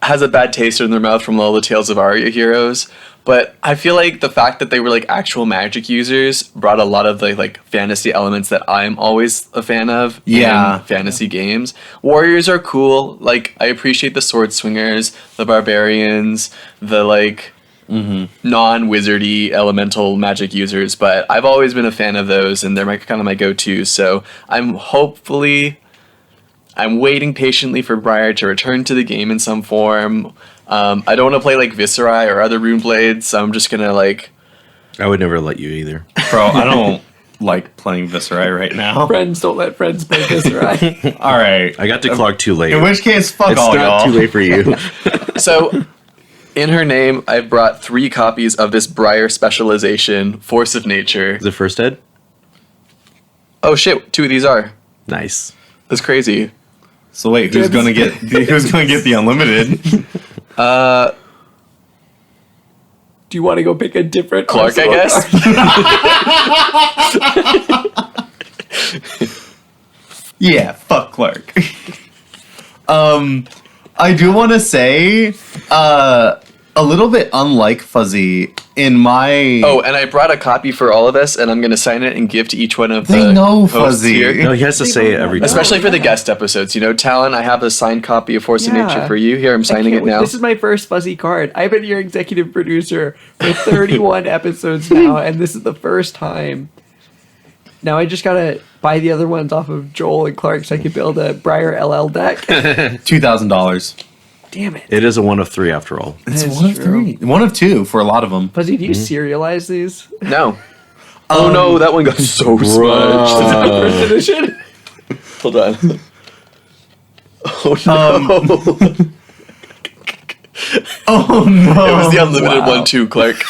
has a bad taste in their mouth from all the Tales of Aria heroes, but I feel like the fact that they were like actual Magic users brought a lot of the like fantasy elements that I'm always a fan of in fantasy games. Warriors are cool. Like I appreciate the sword swingers, the barbarians, the like non-wizardy elemental Magic users, but I've always been a fan of those, and they're kind of my go-to. So I'm waiting patiently for Briar to return to the game in some form. I don't want to play like Viserai or other Rune Blades, so I'm just gonna like... I would never let you either. Bro, I don't like playing Viserai right now. Friends don't let friends play Viserai. All right. I got to Clark too late. In which case, fuck it's all not y'all. too late for you. So, in her name, I've brought 3 copies of this Briar specialization, Force of Nature. Is it first ed? Oh shit, 2 of these are. Nice. That's crazy. So wait, who's gonna get the unlimited? Do you want to go pick a different Clark, I guess? Yeah, fuck Clark. I do want to say, a little bit unlike Fuzzy in my... Oh, and I brought a copy for all of us, and I'm going to sign it and give to each one of They the know hosts Fuzzy. here. No, he has to say it every time. Especially for the guest episodes. You know, Talon, I have a signed copy of Force of Yeah. Nature for you. Here, I'm I signing can't it wait. now. This is my first Fuzzy card. I've been your executive producer for 31 episodes now, and this is the first time. Now I just gotta buy the other ones off of Joel and Clark so I can build a Briar LL deck. $2,000. Damn it. It is a 1 of 3 after all. It's That's one of true. 3. 1 of 2 for a lot of them. Fuzzy, do you serialize these? No. Oh no, that one got so smudged. First edition? Hold on. Oh no. Oh no. It was the unlimited one too, Clark.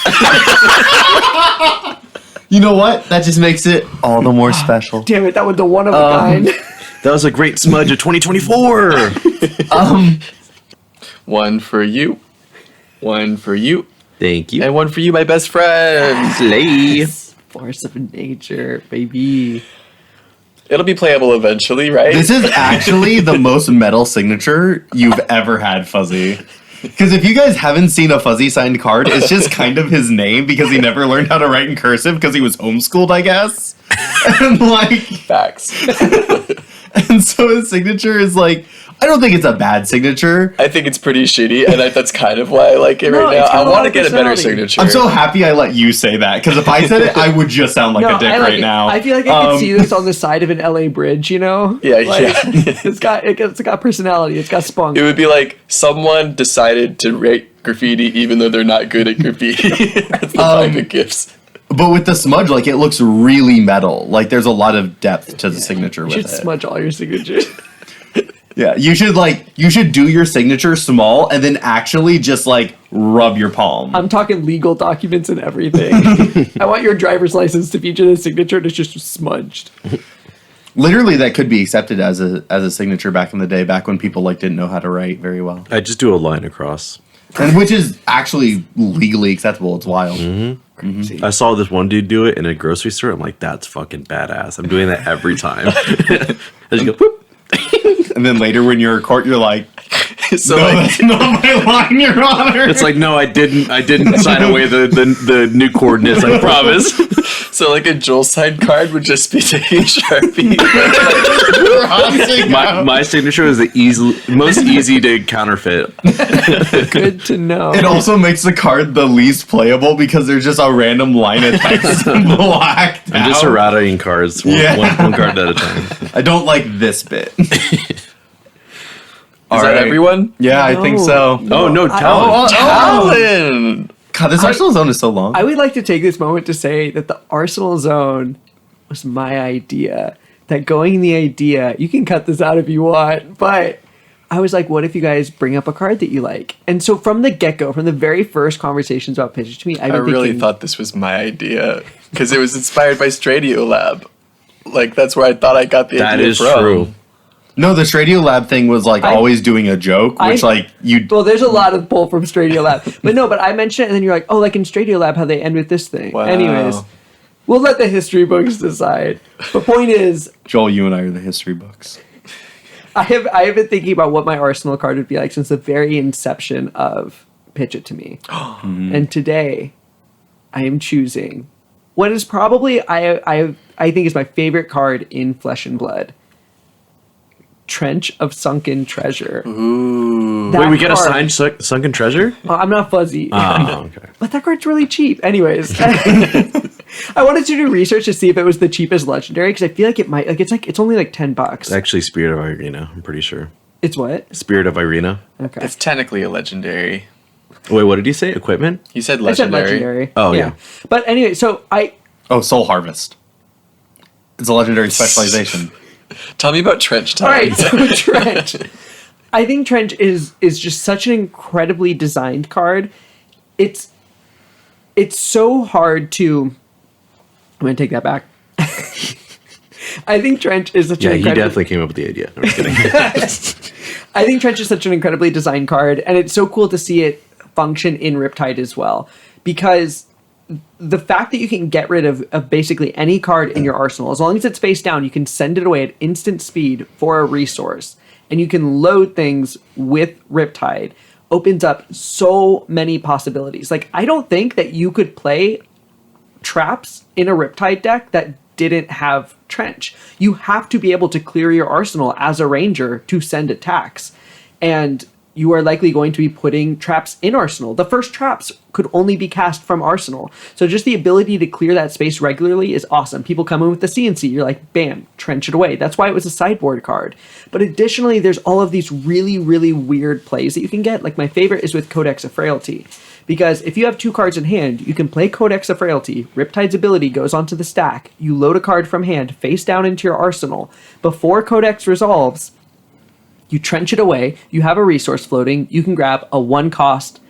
You know what? That just makes it all the more special. Damn it, that was the one of a kind. That was a great smudge of 2024. One for you. One for you. Thank you. And one for you, my best friend. Slay. Force of nature, baby. It'll be playable eventually, right? This is actually the most metal signature you've ever had, Fuzzy. Because if you guys haven't seen a Fuzzy signed card, it's just kind of his name because he never learned how to write in cursive because he was homeschooled, I guess. And like, Facts. and so his signature is like, I don't think it's a bad signature. I think it's pretty shitty, and that's kind of why I like it No, right now. it's got I a lot want to of get a better personality. signature. I'm so happy I let you say that because if I said it, I would just sound like a dick I like right it. now. I feel like I could see this on the side of an LA bridge, you know? Yeah, Like, yeah. it's got personality. It's got spunk. It would be like someone decided to rate graffiti even though they're not good at graffiti. That's the vibe it gives. But with the smudge, like it looks really metal. Like there's a lot of depth to the signature You with should it. smudge all your signatures. Yeah, you should do your signature small and then actually just like rub your palm. I'm talking legal documents and everything. I want your driver's license to feature the signature and it's just smudged. Literally, that could be accepted as a signature back in the day, back when people like didn't know how to write very well, I just do a line across. and which is actually legally acceptable. It's wild. Crazy. I saw this one dude do it in a grocery store. I'm like, that's fucking badass. I'm doing that every time. I just go, whoop. And then later, when you're in court, you're like, So "No, like, that's not my line, Your Honor." It's like, no, I didn't sign away the new coordinates, I promise. so like a Joel side card would just be taking Sharpie. My signature is the most easy to counterfeit. Good to know. It also makes the card the least playable because there's just a random line of text blacked I'm just out. errataing cards one card at a time. I don't like this bit. Is that everyone? Yeah, I think so. Oh, no, Talon. Talon! God, this Arsenal zone is so long. I would like to take this moment to say that the Arsenal zone was my idea. That going the idea, you can cut this out if you want, but I was like, what if you guys bring up a card that you like? And so from the get-go, from the very first conversations about pitches to me, I really thought this was my idea because it was inspired by Stradio Lab. Like, that's where I thought I got the idea from. That is true. No, the Stradio Lab thing was like always doing a joke, which Well, there's a lot of pull from Stradio Lab. But I mentioned it, and then you're like, oh, like in Stradio Lab, how they end with this thing. Wow. Anyways, we'll let the history books decide. The point is, Joel, you and I are the history books. I have been thinking about what my Arsenal card would be like since the very inception of Pitch It to Me. And today, I am choosing what is probably, I think is my favorite card in Flesh and Blood. Trench of Sunken Treasure. Ooh. That Wait, we get a card- signed Sunken Treasure? I'm not fuzzy. Oh, okay. But that card's really cheap. Anyways, I wanted to do research to see if it was the cheapest legendary because I feel like it might. Like it's only like $10. It's actually Spirit of Irina, I'm pretty sure. It's what? Spirit of Irina. Okay. It's technically a legendary. Wait, what did you say? Equipment? You said I said legendary. legendary. Oh, yeah. But anyway, so Oh, Soul Harvest. It's a legendary specialization. Tell me about Trench all Time. right, so Trench. I think Trench is just such an incredibly designed card. It's so hard to. I'm gonna take that back. I think Trench is such Yeah, an he incredibly. definitely came up with the idea. No, I'm kidding. I think Trench is such an incredibly designed card, and it's so cool to see it function in Riptide as well. Because the fact that you can get rid of basically any card in your arsenal, as long as it's face down, you can send it away at instant speed for a resource. And you can load things with Riptide, opens up so many possibilities. Like, I don't think that you could play traps in a Riptide deck that didn't have Trench. You have to be able to clear your arsenal as a ranger to send attacks. And you are likely going to be putting traps in Arsenal. The first traps could only be cast from Arsenal. So just the ability to clear that space regularly is awesome. People come in with the CNC, you're like, bam, trench it away. That's why it was a sideboard card. But additionally, there's all of these really, really weird plays that you can get. Like my favorite is with Codex of Frailty. Because if you have 2 cards in hand, you can play Codex of Frailty, Riptide's ability goes onto the stack, you load a card from hand face down into your arsenal. Before Codex resolves, you trench it away, you have a resource floating, you can grab a 1 cost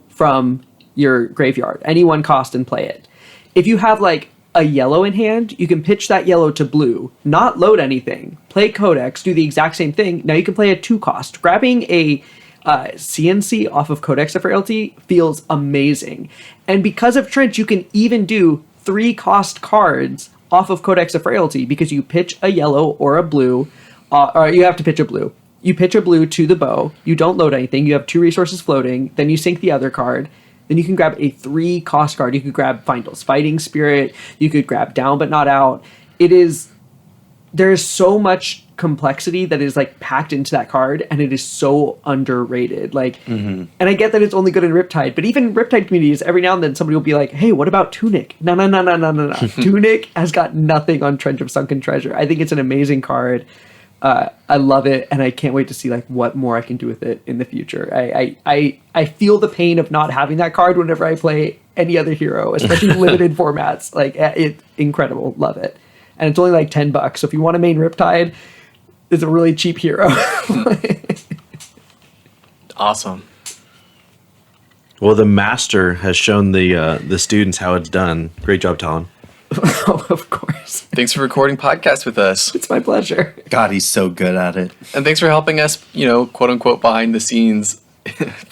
from your graveyard, any 1 cost, and play it. If you have like a yellow in hand, you can pitch that yellow to blue, not load anything, play Codex, do the exact same thing. Now you can play a 2 cost. Grabbing a CNC off of Codex of Frailty feels amazing. And because of Trench, you can even do 3 cost cards off of Codex of Frailty because you pitch a yellow or a blue, or you have to pitch a blue. You pitch a blue to the bow, you don't load anything, you have 2 resources floating, then you sink the other card, then you can grab a 3 cost card. You could grab Findle's Fighting Spirit, you could grab Down But Not Out. There is so much complexity that is like packed into that card, and it is so underrated. Like, and I get that it's only good in Riptide, but even Riptide communities, every now and then somebody will be like, hey, what about Tunic? No. Tunic has got nothing on Trench of Sunken Treasure. I think it's an amazing card. I love it, and I can't wait to see like what more I can do with it in the future. I feel the pain of not having that card whenever I play any other hero, especially limited formats. Like, it's incredible, love it, and it's only like $10. So if you want to main Riptide, it's a really cheap hero. Awesome. Well, the master has shown the students how it's done. Great job, Talon. Oh, of course, Thanks for recording podcasts with us. it's my pleasure. God, he's so good at it. And thanks for helping us, quote unquote, behind the scenes.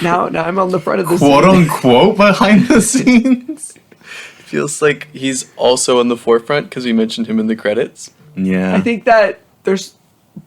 Now I'm on the front of this. Quote unquote behind the scenes. Feels like he's also on the forefront because we mentioned him in the credits. Yeah. I think that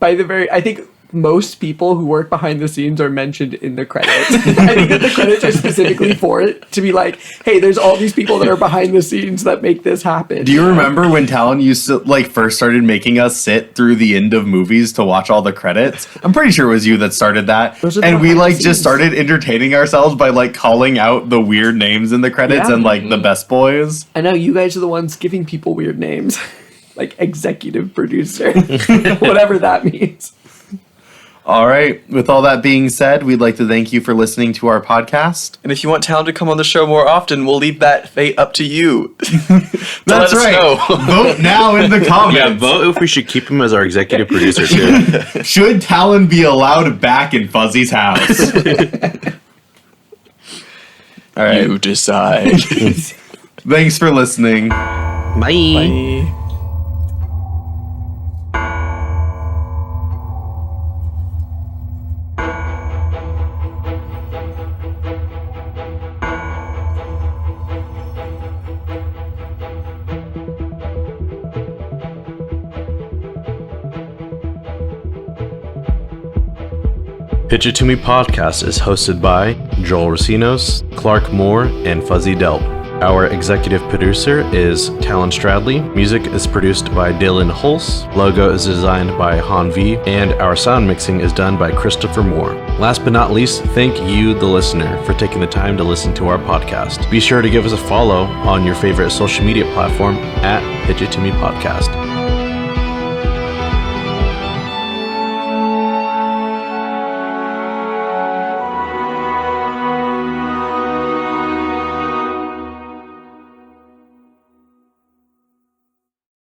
I think most people who work behind the scenes are mentioned in the credits. I think that the credits are specifically for it to be like, hey, there's all these people that are behind the scenes that make this happen. Do you remember when Talon used to first started making us sit through the end of movies to watch all the credits? I'm pretty sure it was you that started that. Those are the And we behind the just scenes. started entertaining ourselves by calling out the weird names in the credits Yeah. and the best boys. I know you guys are the ones giving people weird names, like executive producer, whatever that means. All right. With all that being said, we'd like to thank you for listening to our podcast. And if you want Talon to come on the show more often, we'll leave that fate up to you. That's let us right. know. Vote now in the comments. Yeah, vote if we should keep him as our executive producer too. Should Talon be allowed back in Fuzzy's house? All right. You decide. Thanks for listening. Bye. Bye. Pitch It To Me podcast is hosted by Joel Recinos, Clark Moore, and Fuzzy Delp. Our executive producer is Talon Stradley. Music is produced by Dillon Hulse. Logo is designed by Han V. And our sound mixing is done by Christopher Moore. Last but not least, thank you, the listener, for taking the time to listen to our podcast. Be sure to give us a follow on your favorite social media platform at Pitch It To Me podcast.